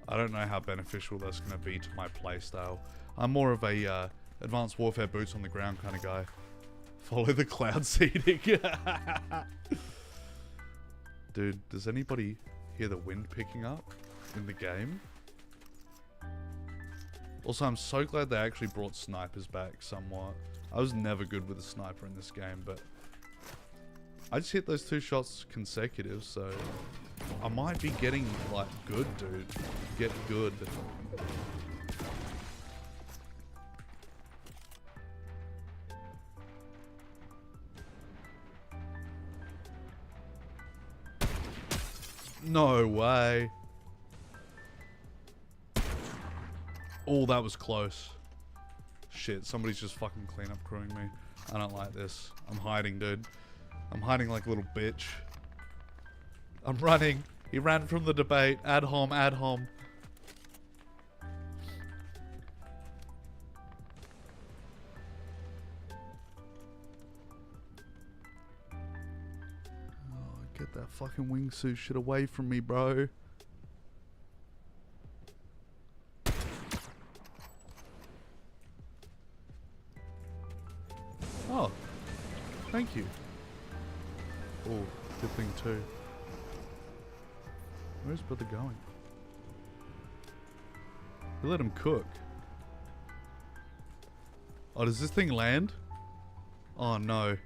Speaker 1: I don't know how beneficial that's going to be to my playstyle. I'm more of a Advanced Warfare boots on the ground kind of guy. Follow the cloud seeding. Dude, does anybody hear the wind picking up in the game? Also, I'm so glad they actually brought snipers back somewhat. I was never good with a sniper in this game, but I just hit those 2 shots consecutive, so I might be getting, like, good, dude. Get good. No way. Oh, that was close. Shit, somebody's just fucking cleanup crewing me. I don't like this. I'm hiding, dude. I'm hiding like a little bitch. I'm running. He ran from the debate. Ad hom, ad hom. Oh, get that fucking wingsuit shit away from me, bro. Oh, thank you. Oh, good thing too. Where's brother going? We let him cook. Oh, does this thing land? Oh no.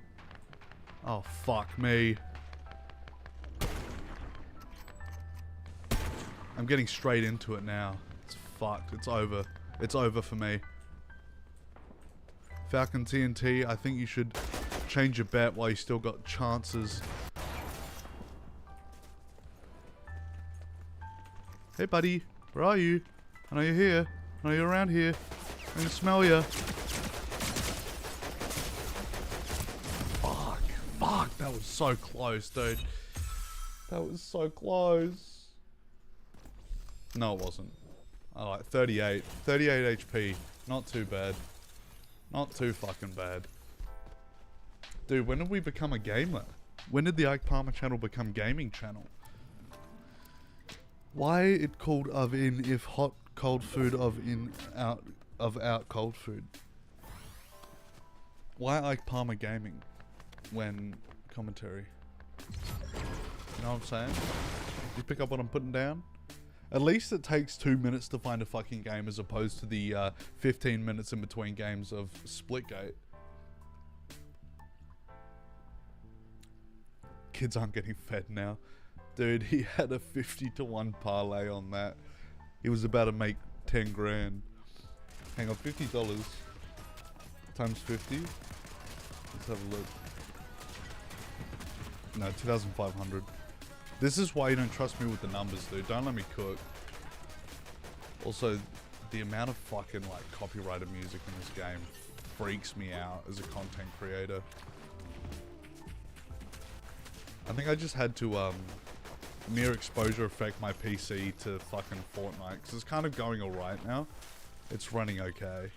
Speaker 1: Oh fuck me. I'm getting straight into it now. It's fucked. It's over. It's over for me. Falcon TNT, I think you should change your bet while you still got chances. Hey buddy, where are you? I know you're here. I know you're around here. I can smell you. Fuck. Fuck, that was so close, dude. That was so close. No, it wasn't. Alright, 38. 38 HP. Not too bad. Not too fucking bad. Dude, when did we become a gamer? When did the Ike Palmer channel become gaming channel? Why it called of in if hot cold food of in out of out cold food? Why Ike Palmer gaming when commentary? You know what I'm saying? You pick up what I'm putting down? At least it takes 2 minutes to find a fucking game as opposed to the 15 minutes in between games of Splitgate. kids aren't getting fed now. Dude, he had a 50-to-1 parlay on that. He was about to make 10 grand. Hang on, $50 times 50. Let's have a look. No, 2,500. This is why you don't trust me with the numbers, dude. Don't let me cook. Also, the amount of fucking like copyrighted music in this game freaks me out as a content creator. I think I just had to near exposure affect my PC to fucking Fortnite, because it's kind of going alright now. It's running okay.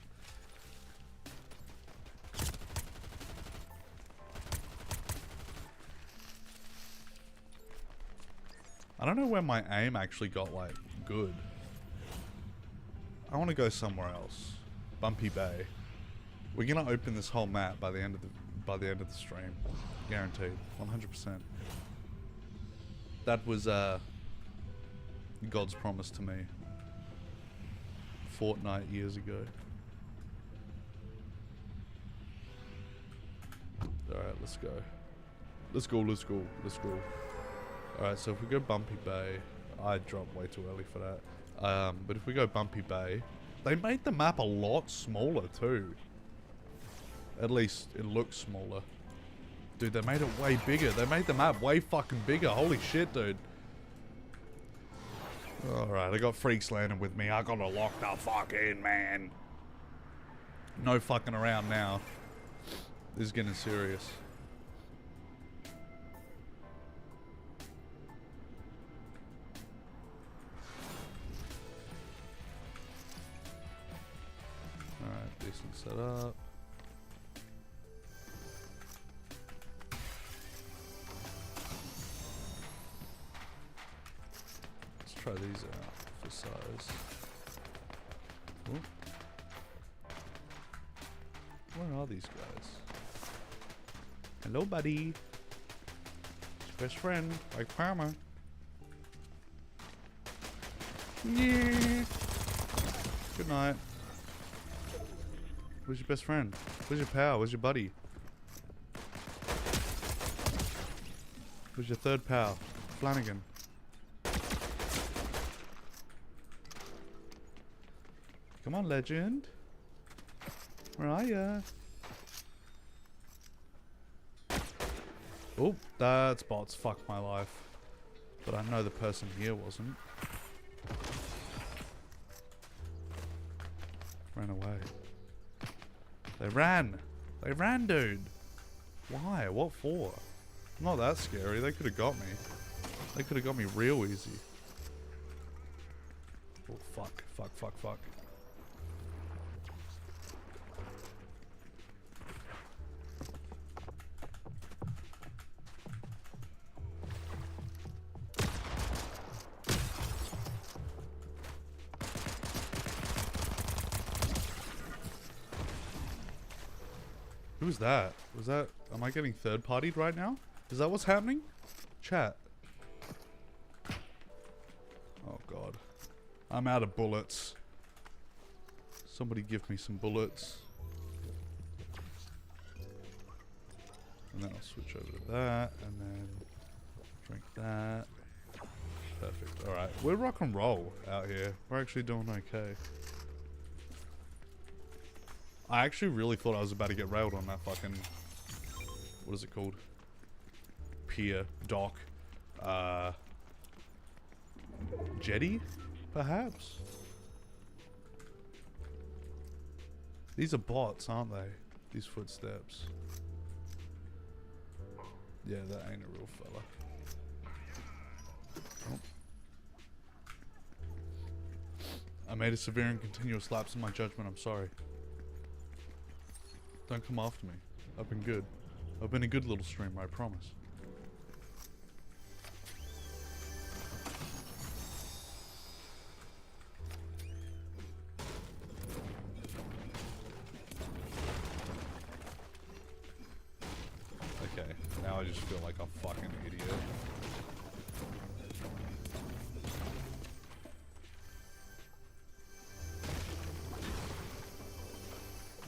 Speaker 1: I don't know where my aim actually got like good. I want to go somewhere else. Bumpy Bay. We're gonna open this whole map by the end of the stream, guaranteed, 100%. That was God's promise to me. Fortnite years ago. Alright, let's go. Let's go, let's go, let's go. Alright, so if we go Bumpy Bay, I dropped way too early for that. But if we go Bumpy Bay, they made the map a lot smaller too. At least it looks smaller. Dude, they made it way bigger. They made the map way fucking bigger. Holy shit, dude. Alright, I got freaks landing with me. I gotta lock the fuck in, man. No fucking around now. This is getting serious. Alright, decent setup. Let's try these out for size. Ooh. Where are these guys? Hello, buddy. It's your best friend, like Farmer. Yeah. Good night. Where's your best friend? Where's your pal? Where's your buddy? Where's your third pal? Flanagan. Come on, legend. Where are ya? Oh, that's bots. Fuck my life. But I know the person here wasn't. Ran away. They ran. They ran, dude. Why? What for? Not that scary. They could have got me. They could have got me real easy. Oh, fuck. Fuck, fuck, fuck. Who was that? Was that... Am I getting third-partied right now? Is that what's happening? Chat. Oh, God. I'm out of bullets. Somebody give me some bullets. And then I'll switch over to that. And then... drink that. Perfect. Alright. We're rock and roll out here. We're actually doing okay. I actually really thought I was about to get railed on that fucking... What is it called? Pier. Dock. Jetty? Perhaps? These are bots, aren't they? These footsteps. Yeah, that ain't a real fella. Oh. I made a severe and continuous lapse in my judgment. I'm sorry. Don't come after me. I've been good. I've been a good little streamer, I promise. Okay, now I just feel like a fucking idiot.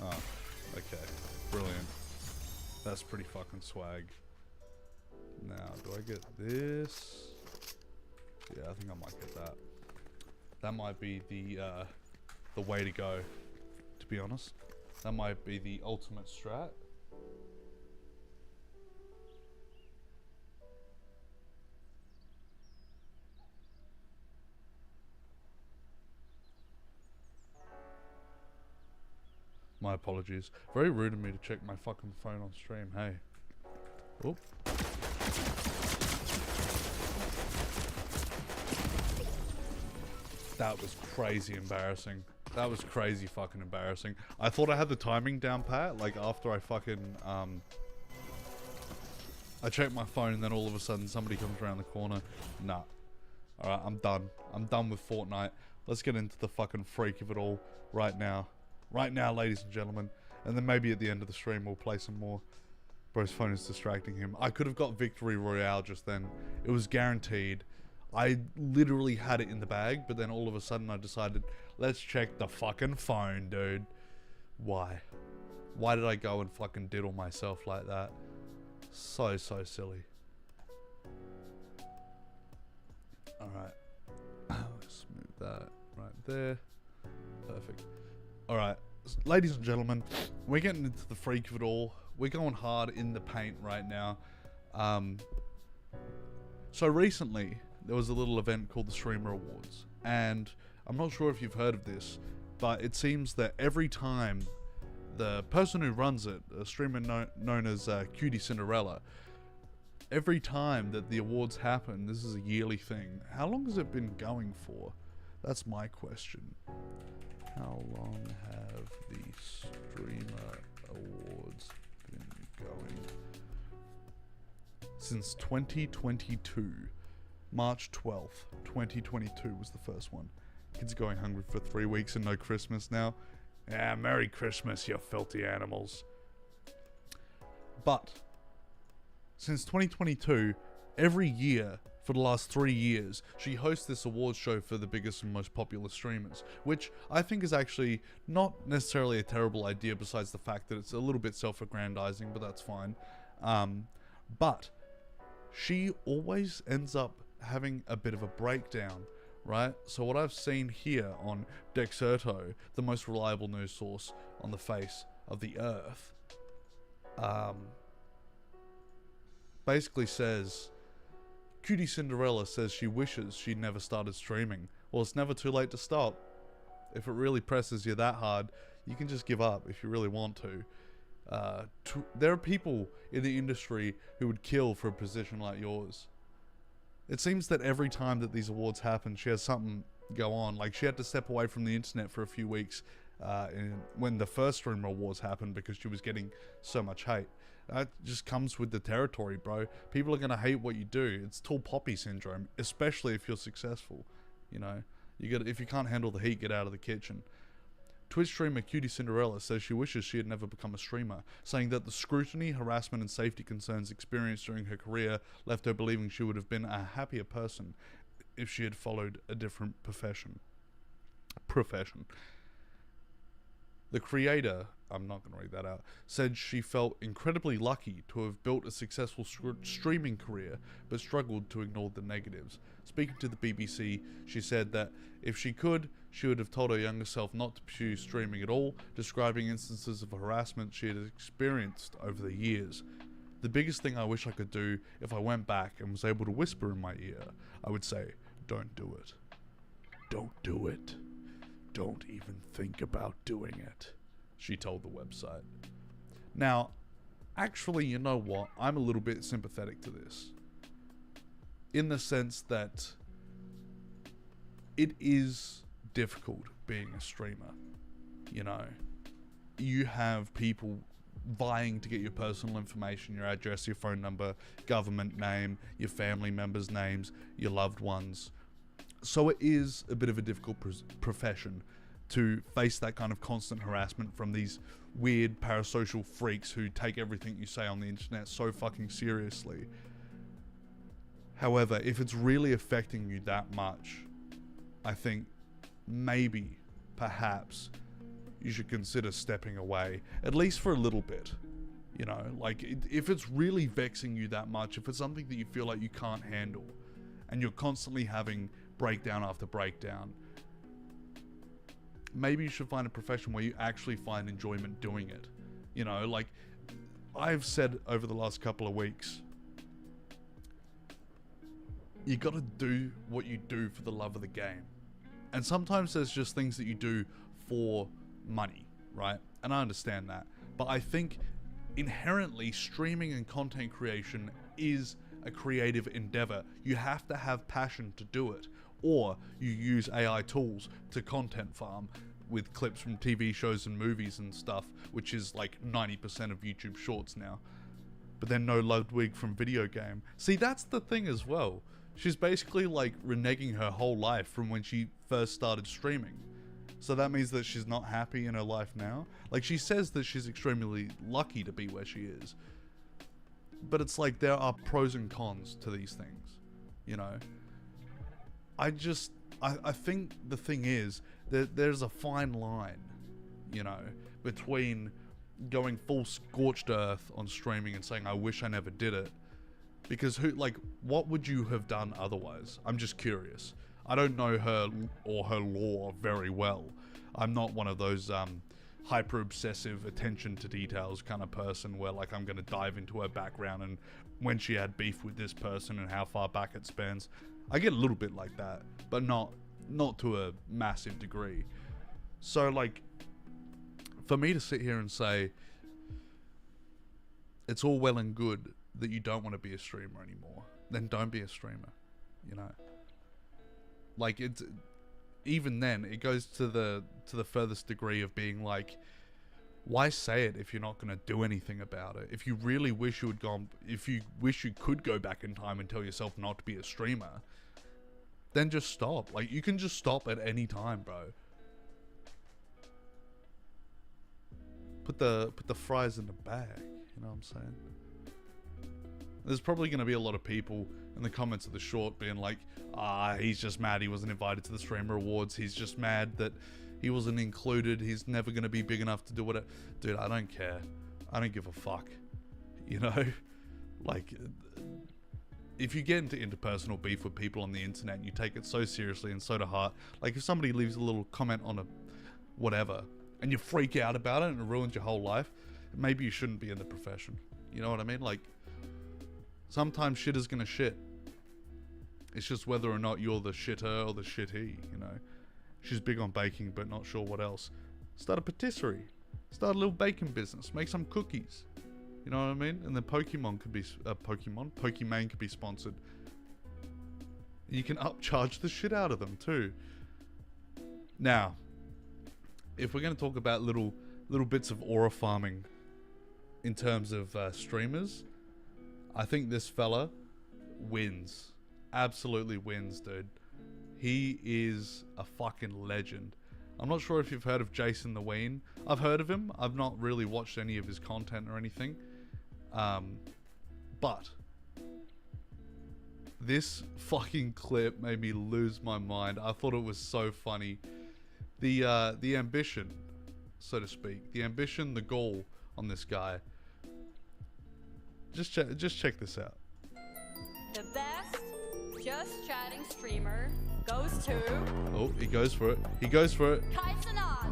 Speaker 1: Oh, okay. Brilliant. That's pretty fucking swag. Now, do I get this? Yeah, I think I might get that. That might be the way to go, to be honest. That might be the ultimate strat. My apologies. Very rude of me to check my fucking phone on stream, hey. Oop. That was crazy embarrassing. That was crazy fucking embarrassing. I thought I had the timing down pat, like after I fucking, I checked my phone and then all of a sudden somebody comes around the corner. Nah. Alright, I'm done. I'm done with Fortnite. Let's get into the fucking freak of it all right now. Right now, ladies and gentlemen. And then maybe at the end of the stream we'll play some more. Bro's phone is distracting him. I could have got Victory Royale just then. It was guaranteed. I literally had it in the bag, but then all of a sudden I decided, let's check the fucking phone, dude. Why? Why did I go and fucking diddle myself like that? So silly. Alright. Let's move that right there. Perfect. Alright. Ladies and gentlemen, we're getting into the freak of it all. We're going hard in the paint right now. So recently, there was a little event called the Streamer Awards. And I'm not sure if you've heard of this, but it seems that every time the person who runs it, a streamer known as Cutie Cinderella, every time that the awards happen, this is a yearly thing. How long has it been going for? That's my question. How long have the Streamer Awards been going? Since 2022. March 12th, 2022 was the first one. Kids are going hungry for 3 weeks and no Christmas now. Yeah, Merry Christmas, you filthy animals. But, since 2022, every year for the last 3 years, she hosts this awards show for the biggest and most popular streamers, which I think is actually not necessarily a terrible idea besides the fact that it's a little bit self-aggrandizing, but that's fine. But, she always ends up having a bit of a breakdown, right? So what I've seen here on Dexerto, the most reliable news source on the face of the earth, basically says, Cutie Cinderella says she wishes she'd never started streaming. Well, it's never too late to stop. If it really presses you that hard, you can just give up if you really want to. There are people in the industry who would kill for a position like yours. It seems that every time that these awards happen, she has something go on. Like, she had to step away from the internet for a few weeks when the first Streamer Awards happened because she was getting so much hate. That just comes with the territory, bro. People are going to hate what you do. It's tall poppy syndrome, especially if you're successful. You know, if you can't handle the heat, get out of the kitchen. Twitch streamer Cutie Cinderella says she wishes she had never become a streamer, saying that the scrutiny, harassment and safety concerns experienced during her career left her believing she would have been a happier person if she had followed a different profession. The creator, I'm not going to read that out, said she felt incredibly lucky to have built a successful streaming career, but struggled to ignore the negatives. Speaking to the BBC, she said that if she could, she would have told her younger self not to pursue streaming at all, describing instances of harassment she had experienced over the years. The biggest thing I wish I could do if I went back and was able to whisper in my ear, I would say, don't do it. Don't do it. Don't even think about doing it, she told the website. Now, actually, you know what? I'm a little bit sympathetic to this. In the sense that it is difficult being a streamer. You know, you have people vying to get your personal information, your address, your phone number, government name, your family members' names, your loved ones. So it is a bit of a difficult profession to face that kind of constant harassment from these weird parasocial freaks who take everything you say on the internet so fucking seriously. However, if it's really affecting you that much, I think maybe, perhaps, you should consider stepping away, at least for a little bit. You know, like if it's really vexing you that much, if it's something that you feel like you can't handle and you're constantly having breakdown after breakdown, maybe you should find a profession where you actually find enjoyment doing it. You know, like I've said over the last couple of weeks, you gotta do what you do for the love of the game. And sometimes there's just things that you do for money, right? And I understand that. But I think inherently streaming and content creation is a creative endeavor. You have to have passion to do it, or you use AI tools to content farm with clips from TV shows and movies and stuff, which is like 90% of YouTube shorts now. But then no Ludwig from Video Game. See, that's the thing as well. She's basically like reneging her whole life from when she first started streaming. So that means that she's not happy in her life now. Like, she says that she's extremely lucky to be where she is. But it's like there are pros and cons to these things, you know? I think the thing is that there's a fine line, you know, between going full scorched earth on streaming and saying, I wish I never did it. Because what would you have done otherwise? I'm just curious. I don't know her or her lore very well. I'm not one of those hyper obsessive attention to details kind of person where like I'm going to dive into her background and when she had beef with this person and how far back it spans. I get a little bit like that, but not to a massive degree. So like, for me to sit here and say it's all well and good that you don't want to be a streamer anymore, then don't be a streamer, you know? Like, it's even then it goes to the furthest degree of being like, why say it if you're not going to do anything about it? If you really wish you had gone, if you wish you could go back in time and tell yourself not to be a streamer, then just stop. Like, you can just stop at any time, bro. Put the fries in the bag, you know what I'm saying? There's probably going to be a lot of people in the comments of the short being like, he's just mad he wasn't invited to the Streamer Awards. He's just mad that he wasn't included. He's never going to be big enough to do whatever. Dude, I don't care. I don't give a fuck. You know? Like, if you get into interpersonal beef with people on the internet and you take it so seriously and so to heart, like if somebody leaves a little comment on a whatever and you freak out about it and it ruins your whole life, maybe you shouldn't be in the profession. You know what I mean? Like, sometimes shit is gonna shit. It's just whether or not you're the shitter or the shitty, you know. She's big on baking, but not sure what else. Start a patisserie. Start a little baking business. Make some cookies. You know what I mean? And then Pokemon could be, Pokimane could be sponsored. You can upcharge the shit out of them too. Now, if we're gonna talk about little bits of aura farming in terms of streamers, I think this fella wins. Absolutely wins, dude. He is a fucking legend. I'm not sure if you've heard of Jason the Ween. I've heard of him. I've not really watched any of his content or anything. But this fucking clip made me lose my mind. I thought it was so funny. The ambition, so to speak. The ambition, the goal on this guy. Just check this out.
Speaker 2: The best Just Chatting streamer goes to...
Speaker 1: Oh, he goes for it. He goes for it.
Speaker 2: Kaisenot.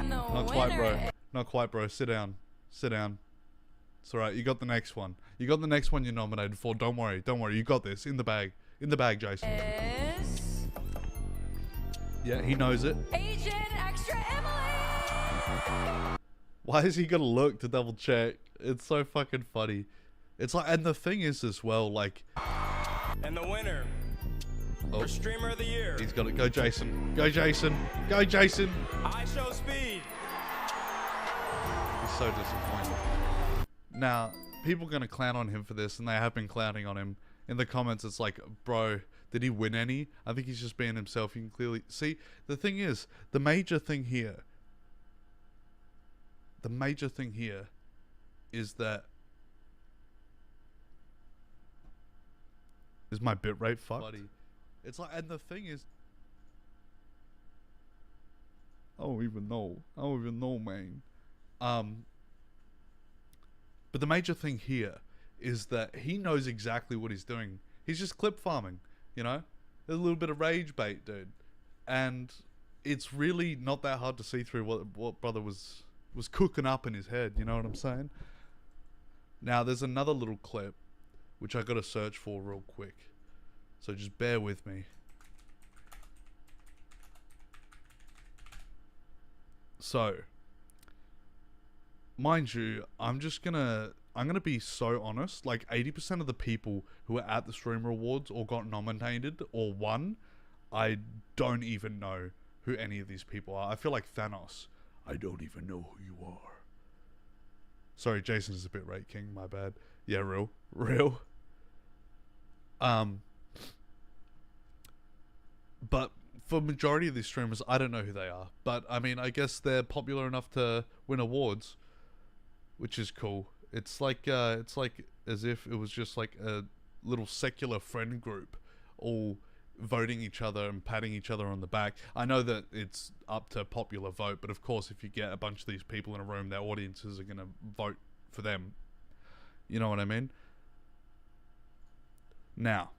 Speaker 2: No,
Speaker 1: Not quite, bro. Not quite, bro. Sit down. Sit down. It's alright. You got the next one. You got the next one you're nominated for. Don't worry. Don't worry. You got this. In the bag. In the bag, Jason.
Speaker 2: Is...
Speaker 1: Yeah, he knows it.
Speaker 2: Agent Extra Emily!
Speaker 1: Why has he got to look to double check? It's so fucking funny. It's like, and the thing is as well, like...
Speaker 3: And the winner for Streamer of the Year.
Speaker 1: He's got it. Go, Jason. Go, Jason. Go, Jason.
Speaker 3: I Show Speed.
Speaker 1: He's so disappointed. Now, people are going to clown on him for this, and they have been clowning on him. In the comments, it's like, bro, did he win any? I think he's just being himself. You can clearly... See, the thing is, the major thing here is that... Is my bitrate fucked? Buddy. It's like, and the thing is... I don't even know, man. But the major thing here is that he knows exactly what he's doing. He's just clip farming, you know? There's a little bit of rage bait, dude. And it's really not that hard to see through what brother was cooking up in his head, you know what I'm saying? Now, there's another little clip, which I gotta search for real quick. So just bear with me. So, mind you, I'm gonna be so honest. Like 80% of the people who were at the Streamer Awards or got nominated or won, I don't even know who any of these people are. I feel like Thanos. I don't even know who you are. Sorry, Jason is a bit right, King. My bad. Yeah, real. But for majority of these streamers, I don't know who they are. But I mean, I guess they're popular enough to win awards, which is cool. It's like as if it was just like a little secular friend group, all voting each other and patting each other on the back. I know that it's up to popular vote, but of course, if you get a bunch of these people in a room, their audiences are gonna vote for them. You know what I mean? Now,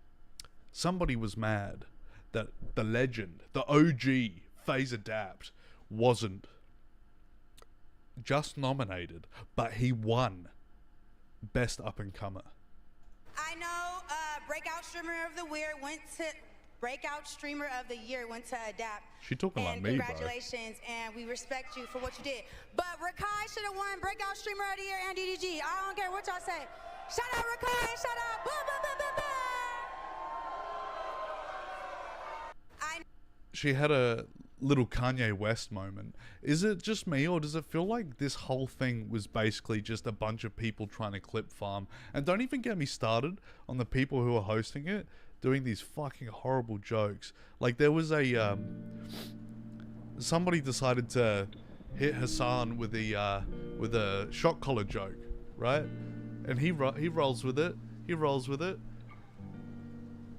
Speaker 1: somebody was mad that the legend, the OG FaZe Adapt, wasn't just nominated, but he won Best Up and Comer.
Speaker 4: I know Breakout Streamer of the Year went to Adapt.
Speaker 1: She talking like
Speaker 4: and
Speaker 1: me, bro.
Speaker 4: Congratulations, and we respect you for what you did. But Rakai should have won Breakout Streamer of the Year and DDG. I don't care what y'all say. Shout out Rakai and shout out boom, boom, boom, boom, boom.
Speaker 1: She had a little Kanye West moment. Is it just me, or does it feel like this whole thing was basically just a bunch of people trying to clip farm? And don't even get me started on the people who are hosting it doing these fucking horrible jokes. Like there was a somebody decided to hit Hassan with a shock collar joke, right? And he rolls with it. He rolls with it.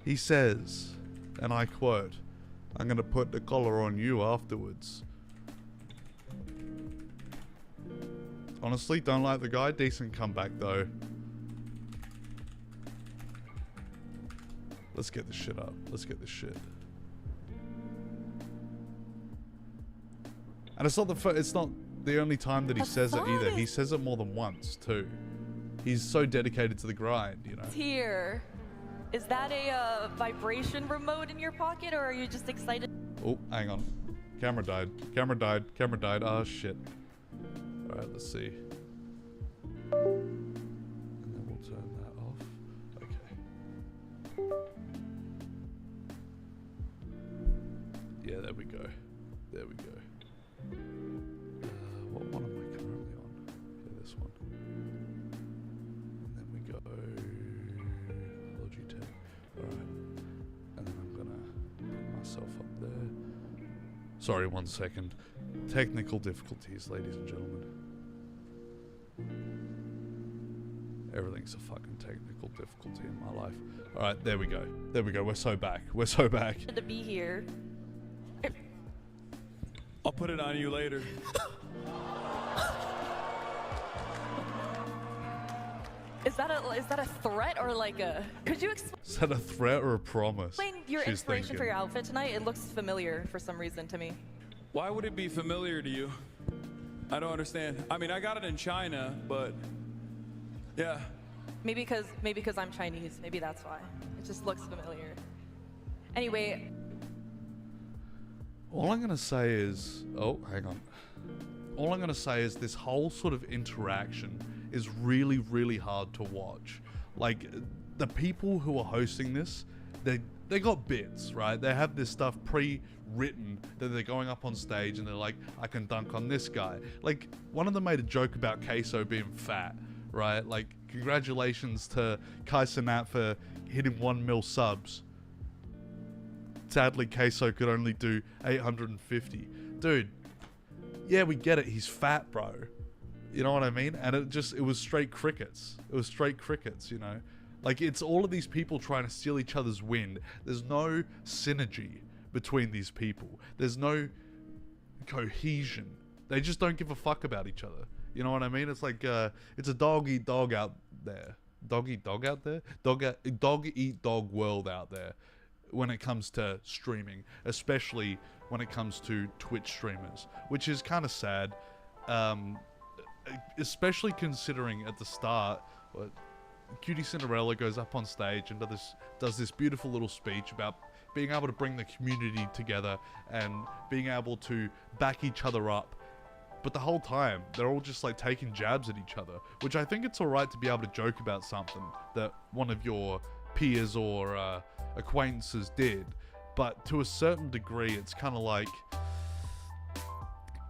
Speaker 1: He says, and I quote, "I'm gonna put the collar on you afterwards." Honestly, don't like the guy. Decent comeback though. Let's get this shit up. Let's get this shit. And it's not the only time that he says it either. He says it more than once too. He's so dedicated to the grind, you know.
Speaker 5: Here. Is that a vibration remote in your pocket, or are you just excited?
Speaker 1: Oh, hang on. Camera died. Camera died. Camera died. Oh, shit. Alright, let's see. And then we'll turn that off. Okay. Yeah, there we go. There we go. What one am I currently on? Okay, this one. And then we go... Logitech. Alright. And then I'm gonna put myself up there. Sorry, 1 second. Technical difficulties, ladies and gentlemen. Everything's a fucking technical difficulty in my life. Alright, there we go. There we go. We're so back. We're so back.
Speaker 5: To be here.
Speaker 3: I'll put it on you later.
Speaker 5: Is that a threat or like a? Could you
Speaker 1: Is that a threat or a promise?
Speaker 5: explain your
Speaker 1: She's
Speaker 5: inspiration
Speaker 1: thinking.
Speaker 5: for your outfit tonight? It looks familiar for some reason to me.
Speaker 3: Why would it be familiar to you? I don't understand. I mean, I got it in China, but yeah.
Speaker 5: Maybe because I'm Chinese. Maybe that's why. It just looks familiar. Anyway,
Speaker 1: All I'm gonna say is, oh, hang on. All I'm gonna say is this whole sort of interaction is really, really hard to watch. Like, the people who are hosting this, they got bits, right? They have this stuff pre-written that they're going up on stage and they're like, I can dunk on this guy. Like, one of them made a joke about Queso being fat, right? Like, congratulations to Kai Cenat for hitting 1 mil subs. Sadly, Queso could only do 850. Dude, yeah, we get it. He's fat, bro. You know what I mean? And it was straight crickets. It was straight crickets, you know? Like, it's all of these people trying to steal each other's wind. There's no synergy between these people. There's no cohesion. They just don't give a fuck about each other. You know what I mean? It's like it's a dog eat dog out there. Dog eat dog out there. Dog eat dog world out there. When it comes to streaming, especially when it comes to Twitch streamers, which is kind of sad, especially considering at the start, Cutie Cinderella goes up on stage and does this beautiful little speech about being able to bring the community together and being able to back each other up. But the whole time, they're all just like taking jabs at each other, which I think it's alright to be able to joke about something that one of your peers or acquaintances did, but to a certain degree it's kind of like,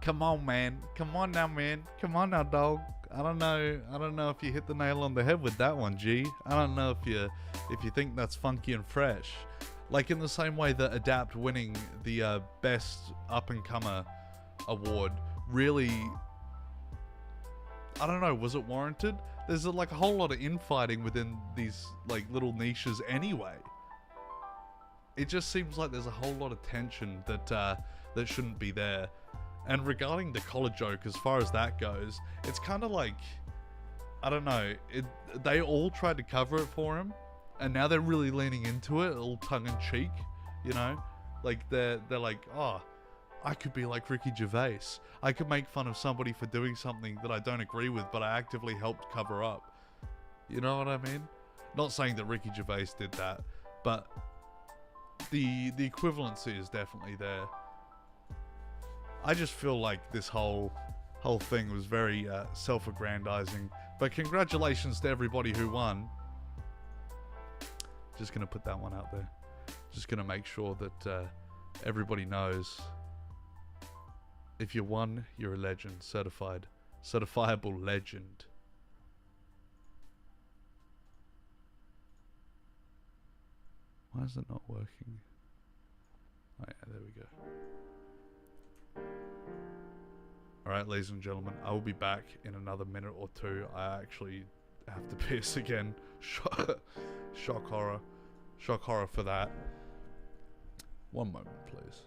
Speaker 1: come on man, come on now man, come on now dog. I don't know if you hit the nail on the head with that one, G. I don't know if you think that's funky and fresh. Like in the same way that Adapt winning the best up and comer award really, I don't know, was it warranted? There's like a whole lot of infighting within these like little niches anyway. It just seems like there's a whole lot of tension that that shouldn't be there. And regarding the collar joke, as far as that goes, it's kind of like, I don't know, they all tried to cover it for him, and now they're really leaning into it, all tongue-in-cheek, you know? Like, they're like, oh, I could be like Ricky Gervais. I could make fun of somebody for doing something that I don't agree with, but I actively helped cover up. You know what I mean? Not saying that Ricky Gervais did that, but the equivalency is definitely there. I just feel like this whole thing was very self-aggrandizing. But congratulations to everybody who won. Just gonna put that one out there. Just gonna make sure that everybody knows. If you won, you're a legend. Certifiable legend. Why is it not working? Oh yeah, there we go. Alright, ladies and gentlemen, I will be back in another minute or two. I actually have to piss again. Shock horror. Shock horror for that. One moment, please.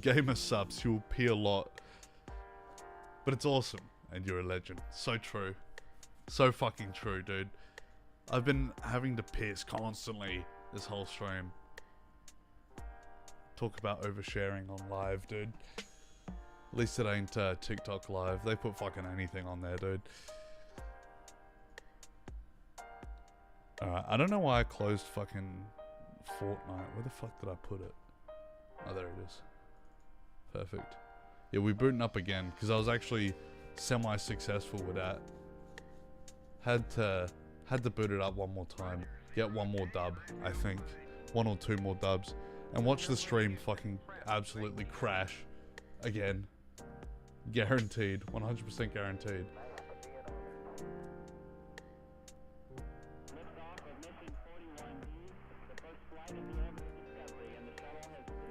Speaker 1: Gamer subs, you'll pee a lot. But it's awesome, and you're a legend. So true. So fucking true, dude. I've been having to piss constantly this whole stream. Talk about oversharing on live, dude. At least it ain't TikTok live. They put fucking anything on there, dude. Alright, I don't know why I closed fucking Fortnite. Where the fuck did I put it? Oh, there it is. Perfect. Yeah, we're booting up again because I was actually semi-successful with that. Had to boot it up one more time. Get one more dub, I think. 1 or 2 more dubs. And watch the stream fucking absolutely crash again. Guaranteed. 100% guaranteed.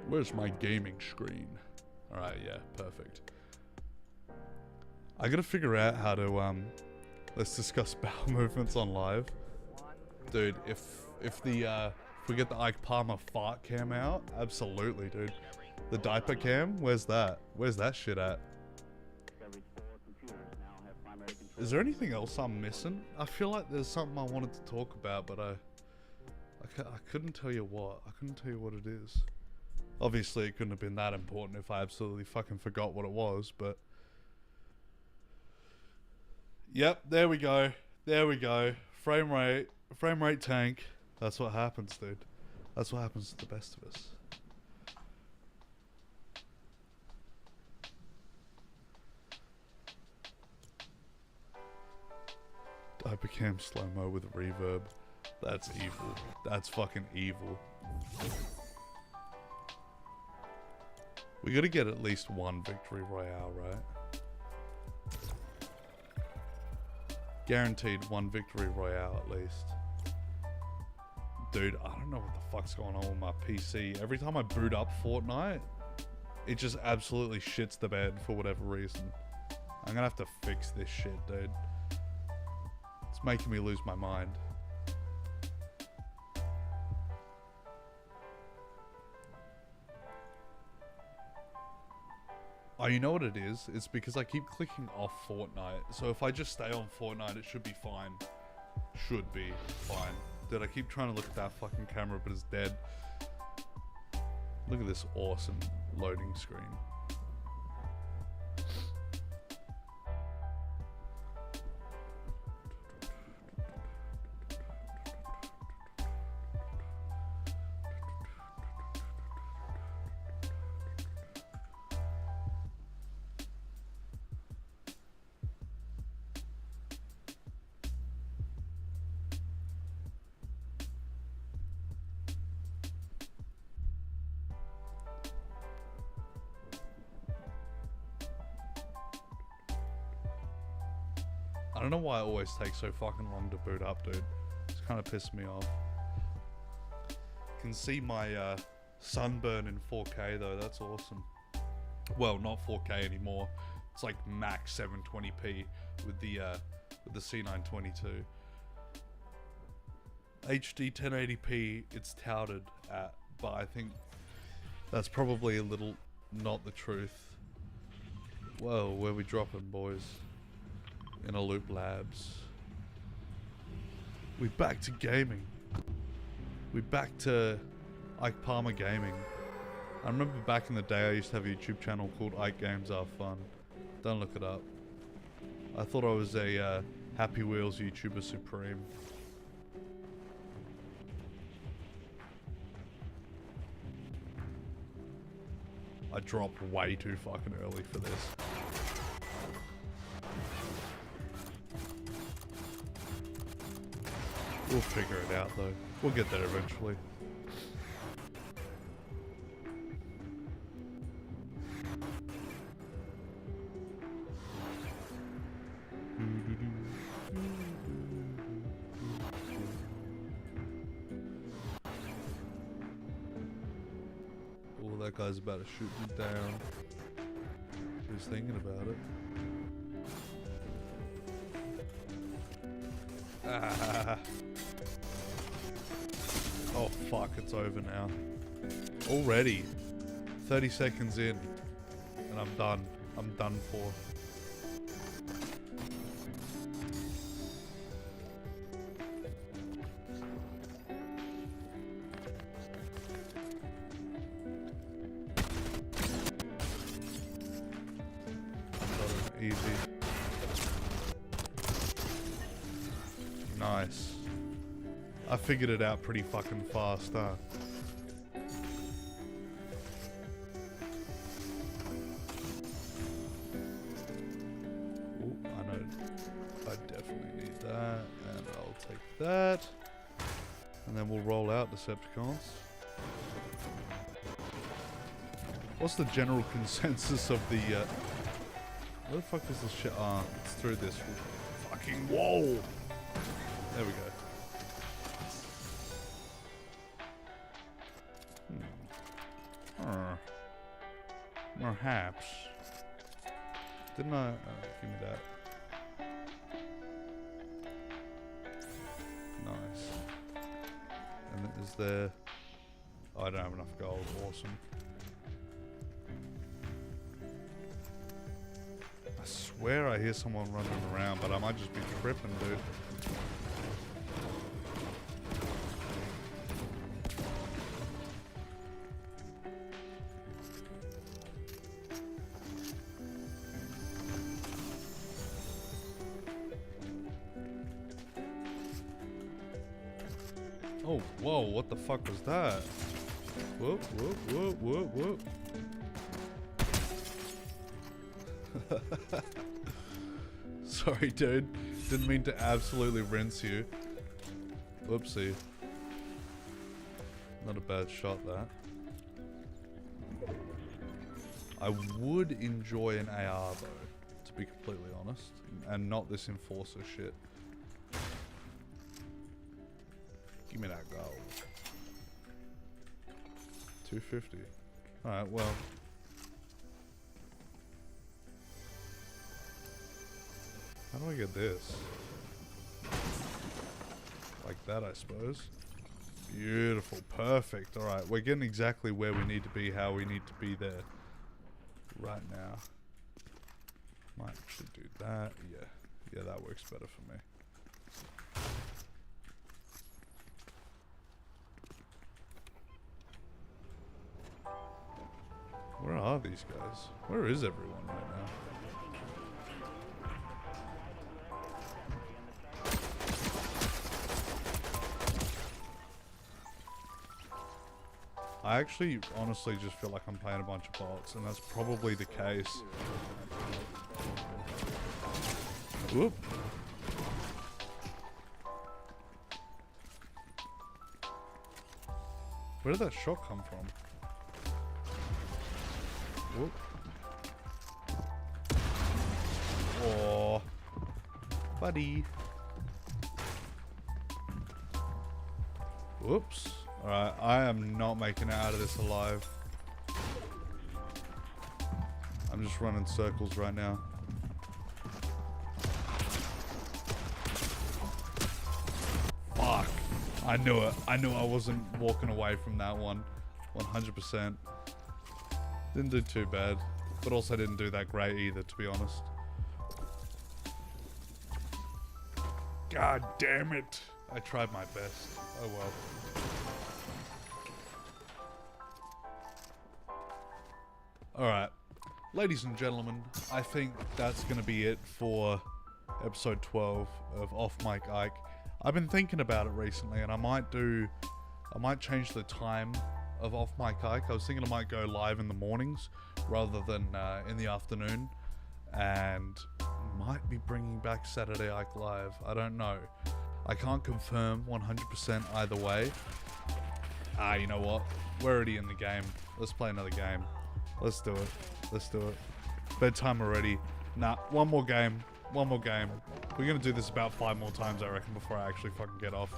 Speaker 1: Where's my gaming screen? Alright, yeah, perfect. I gotta figure out how to, let's discuss bowel movements on live. Dude, if we get the Ike Palmer fart cam out, absolutely, dude. The diaper cam, where's that? Where's that shit at? Is there anything else I'm missing? I feel like there's something I wanted to talk about, but I couldn't tell you what. I couldn't tell you what it is. Obviously, it couldn't have been that important if I absolutely fucking forgot what it was, but... Yep, there we go. There we go. Frame rate tank. That's what happens, dude. That's what happens to the best of us. I became slow-mo with reverb. That's evil. That's fucking evil. We gotta get at least one victory royale, right? Guaranteed one victory royale at least. Dude, I don't know what the fuck's going on with my PC. Every time I boot up Fortnite, it just absolutely shits the bed for whatever reason. I'm gonna have to fix this shit, dude. It's making me lose my mind. Oh, you know what it is? It's because I keep clicking off Fortnite. So if I just stay on Fortnite, it should be fine. Should be fine. Dude, I keep trying to look at that fucking camera, but it's dead. Look at this awesome loading screen. I don't know why it always takes so fucking long to boot up, dude. It's kind of pissed me off. You can see my sunburn in 4K though. That's awesome. Well, not 4K anymore. It's like max 720p with the C922. HD 1080p it's touted at, but I think that's probably a little not the truth. Whoa, where we dropping, boys? In a Loop Labs. We back to gaming. We back to Ike Palmer Gaming. I remember back in the day I used to have a YouTube channel called Ike Games Are Fun. Don't look it up. I thought I was a Happy Wheels YouTuber Supreme. I dropped way too fucking early for this. We'll figure it out though. We'll get there eventually. Oh, that guy's about to shoot me down. He's thinking about it. Ah. Oh fuck, it's over now. Already. 30 seconds in. And I'm done. I'm done for. Got it easy. Nice. I figured it out pretty fucking fast, huh? Ooh, I know. I definitely need that, and I'll take that. And then we'll roll out Decepticons. What's the general consensus of the, where the fuck is this shit? Ah, it's through this fucking wall! There we go. Perhaps. Didn't I? Give me that. Nice. And is there... Oh, I don't have enough gold. Awesome. I swear I hear someone running around, but I might just be tripping, dude. Oh, whoa, what the fuck was that? Whoop, whoop, whoop, whoop, whoop. Sorry, dude. Didn't mean to absolutely rinse you. Whoopsie. Not a bad shot, that. I would enjoy an AR, though, to be completely honest. And not this enforcer shit. Give me that gold. 250. Alright, well. How do I get this? Like that, I suppose. Beautiful. Perfect. Alright, we're getting exactly where we need to be, how we need to be there. Right now. Might actually do that. Yeah. Yeah, that works better for me. Where are these guys? Where is everyone right now? I actually honestly just feel like I'm playing a bunch of bots, and that's probably the case. Whoop. Where did that shot come from? Whoop. Oh, buddy. Whoops. Alright, I am not making it out of this alive. I'm just running circles right now. Fuck. I knew it. I knew I wasn't walking away from that one. 100%. Didn't do too bad. But also didn't do that great either, to be honest. God damn it. I tried my best. Oh well. Alright, ladies and gentlemen, I think that's going to be it for episode 12 of Off Mic Ike. I've been thinking about it recently, and I might change the time of Off Mic Ike. I was thinking I might go live in the mornings rather than in the afternoon, and might be bringing back Saturday Ike Live. I don't know. I can't confirm 100% either way. You know what? We're already in the game. Let's play another game. Let's do it. Let's do it. Bedtime already. Nah, one more game. One more game. We're gonna do this about 5 more times, I reckon, before I actually fucking get off.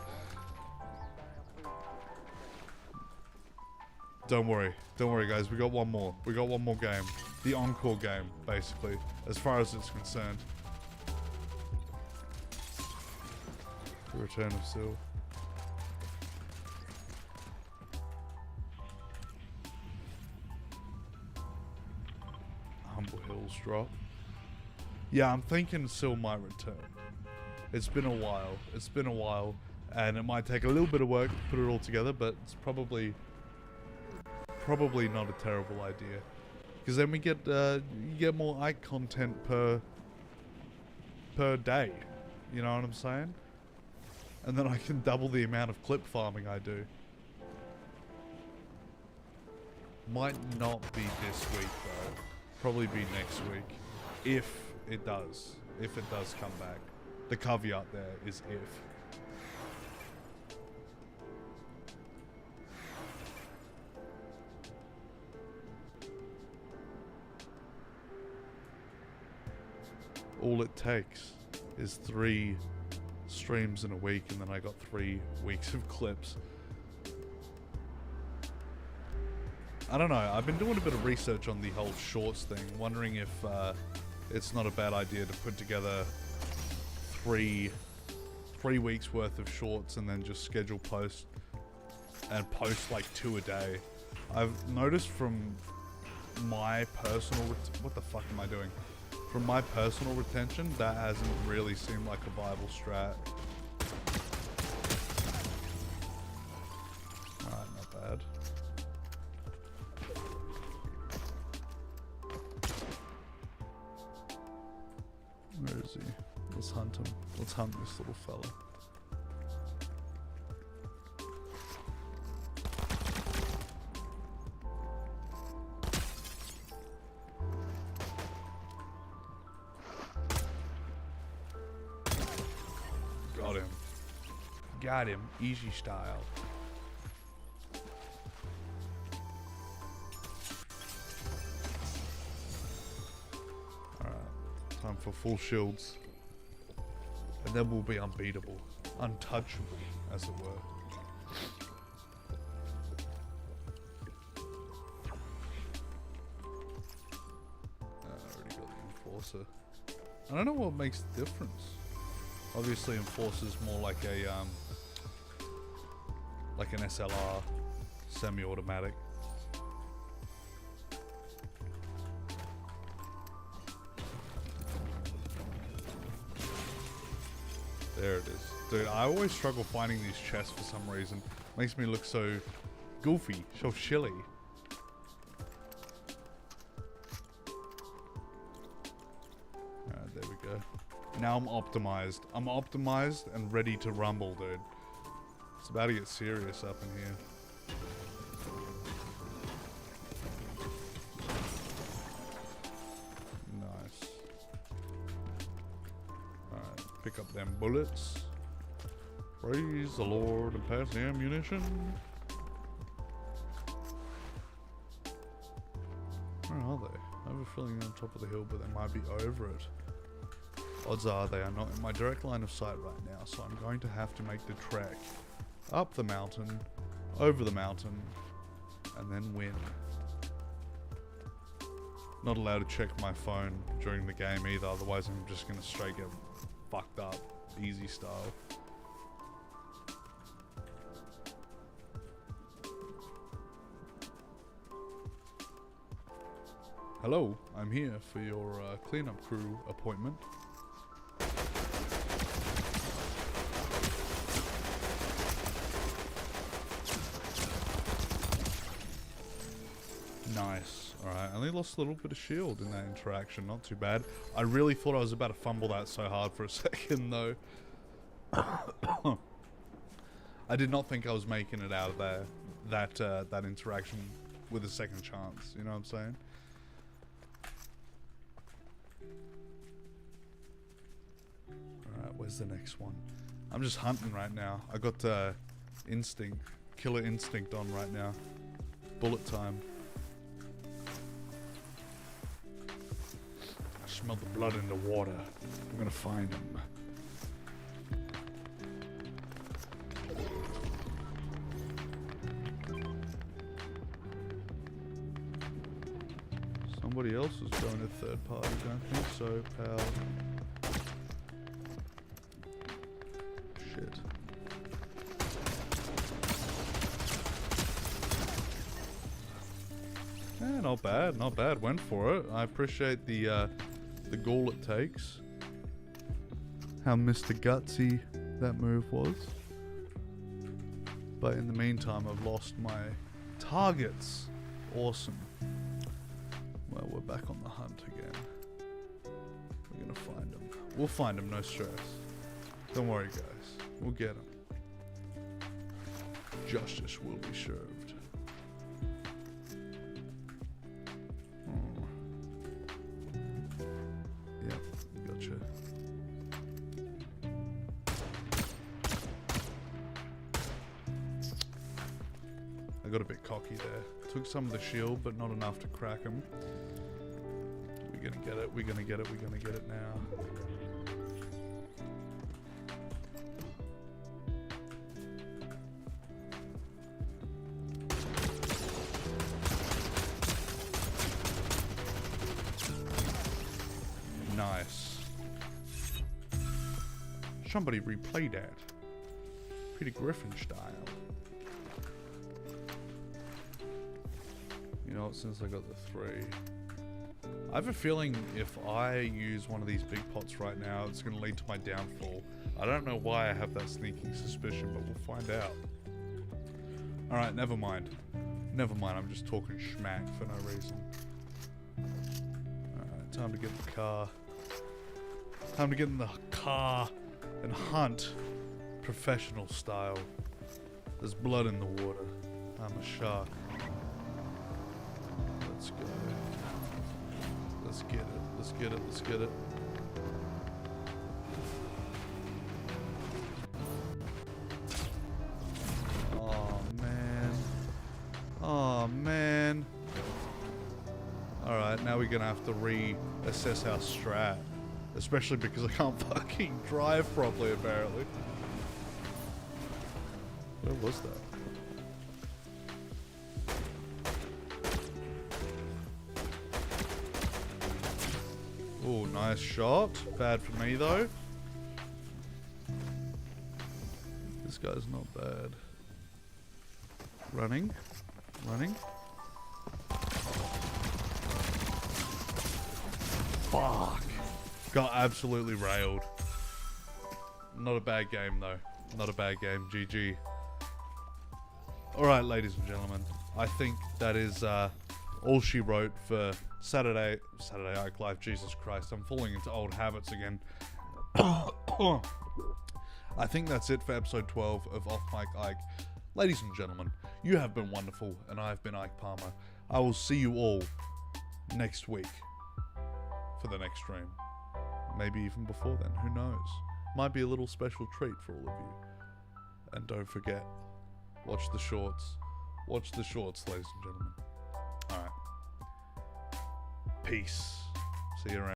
Speaker 1: Don't worry. Don't worry, guys. We got one more. We got one more game. The encore game, basically, as far as it's concerned. The Return of Sil. Humble Hills drop. Yeah, I'm thinking Sil might return. It's been a while. It's been a while, and it might take a little bit of work to put it all together, but it's probably not a terrible idea. Because then we get you get more Ike content per day. You know what I'm saying? And then I can double the amount of clip farming I do. Might not be this week though. Probably be next week. If it does. If it does come back. The caveat there is if. All it takes is 3 streams in a week, and then I got 3 weeks of clips. I don't know, I've been doing a bit of research on the whole shorts thing, wondering if it's not a bad idea to put together 3 weeks worth of shorts and then just schedule posts and post like 2 a day. I've noticed from my personal what the fuck am I doing? From my personal retention, that hasn't really seemed like a viable strat. Alright, not bad. Where is he? Let's hunt him. Let's hunt this little fella. Got him. Easy style. Alright. Time for full shields. And then we'll be unbeatable. Untouchable, as it were. I already got the Enforcer. I don't know what makes the difference. Obviously, Enforcer's more like a like an SLR, semi-automatic. There it is. Dude, I always struggle finding these chests for some reason. Makes me look so goofy, so silly. Alright, there we go. Now I'm optimized. I'm optimized and ready to rumble, dude. It's about to get serious up in here. Nice. Alright, pick up them bullets. Praise the Lord and pass the ammunition. Where are they? I have a feeling they're on top of the hill, but they might be over it. Odds are they are not in my direct line of sight right now, so I'm going to have to make the trek up the mountain, over the mountain, and then win. Not allowed to check my phone during the game either, otherwise I'm just going to straight get fucked up, easy style. Hello, I'm here for your cleanup crew appointment. Nice. Alright, I only lost a little bit of shield in that interaction. Not too bad. I really thought I was about to fumble that so hard for a second, though. I did not think I was making it out of there. That interaction with a second chance. You know what I'm saying? Alright, where's the next one? I'm just hunting right now. I got instinct, killer instinct on right now. Bullet time. I smell the blood in the water. I'm gonna find him. Somebody else is going to third party, don't think so, pal. Shit. Yeah, not bad, not bad. Went for it. I appreciate the gall it takes. How Mr. Gutsy that move was. But in the meantime, I've lost my targets. Awesome. Well, we're back on the hunt again. We're gonna find them. We'll find them, no stress. Don't worry, guys. We'll get them. Justice will be served. Oh. Yep, gotcha. I got a bit cocky there. Took some of the shield, but not enough to crack him. We're gonna get it, we're gonna get it, we're gonna get it now. Nice. Somebody replay that. Peter Griffin style. You know, since I got the 3. I have a feeling if I use one of these big pots right now, it's going to lead to my downfall. I don't know why I have that sneaking suspicion, but we'll find out. Alright, never mind. Never mind, I'm just talking schmack for no reason. Alright, time to get in the car. Time to get in the car and hunt professional style. There's blood in the water. I'm a shark. Let's go. Let's get it. Let's get it. Let's get it. Oh, man. Alright, now we're gonna have to reassess our strat. Especially because I can't fucking drive properly, apparently. Where was that? Oh, nice shot. Bad for me, though. This guy's not bad. Running. Running. Fuck. Got absolutely railed. Not a bad game, though. Not a bad game. GG. Alright, ladies and gentlemen. I think that is all she wrote for Saturday Ike Live. Jesus Christ, I'm falling into old habits again. I think that's it for episode 12 of Off Mic Ike. Ladies and gentlemen, you have been wonderful, and I've been Ike Palmer. I will see you all next week for the next stream. Maybe even before then, who knows? Might be a little special treat for all of you. And don't forget, watch the shorts. Watch the shorts, ladies and gentlemen. Alright. Peace. See you around.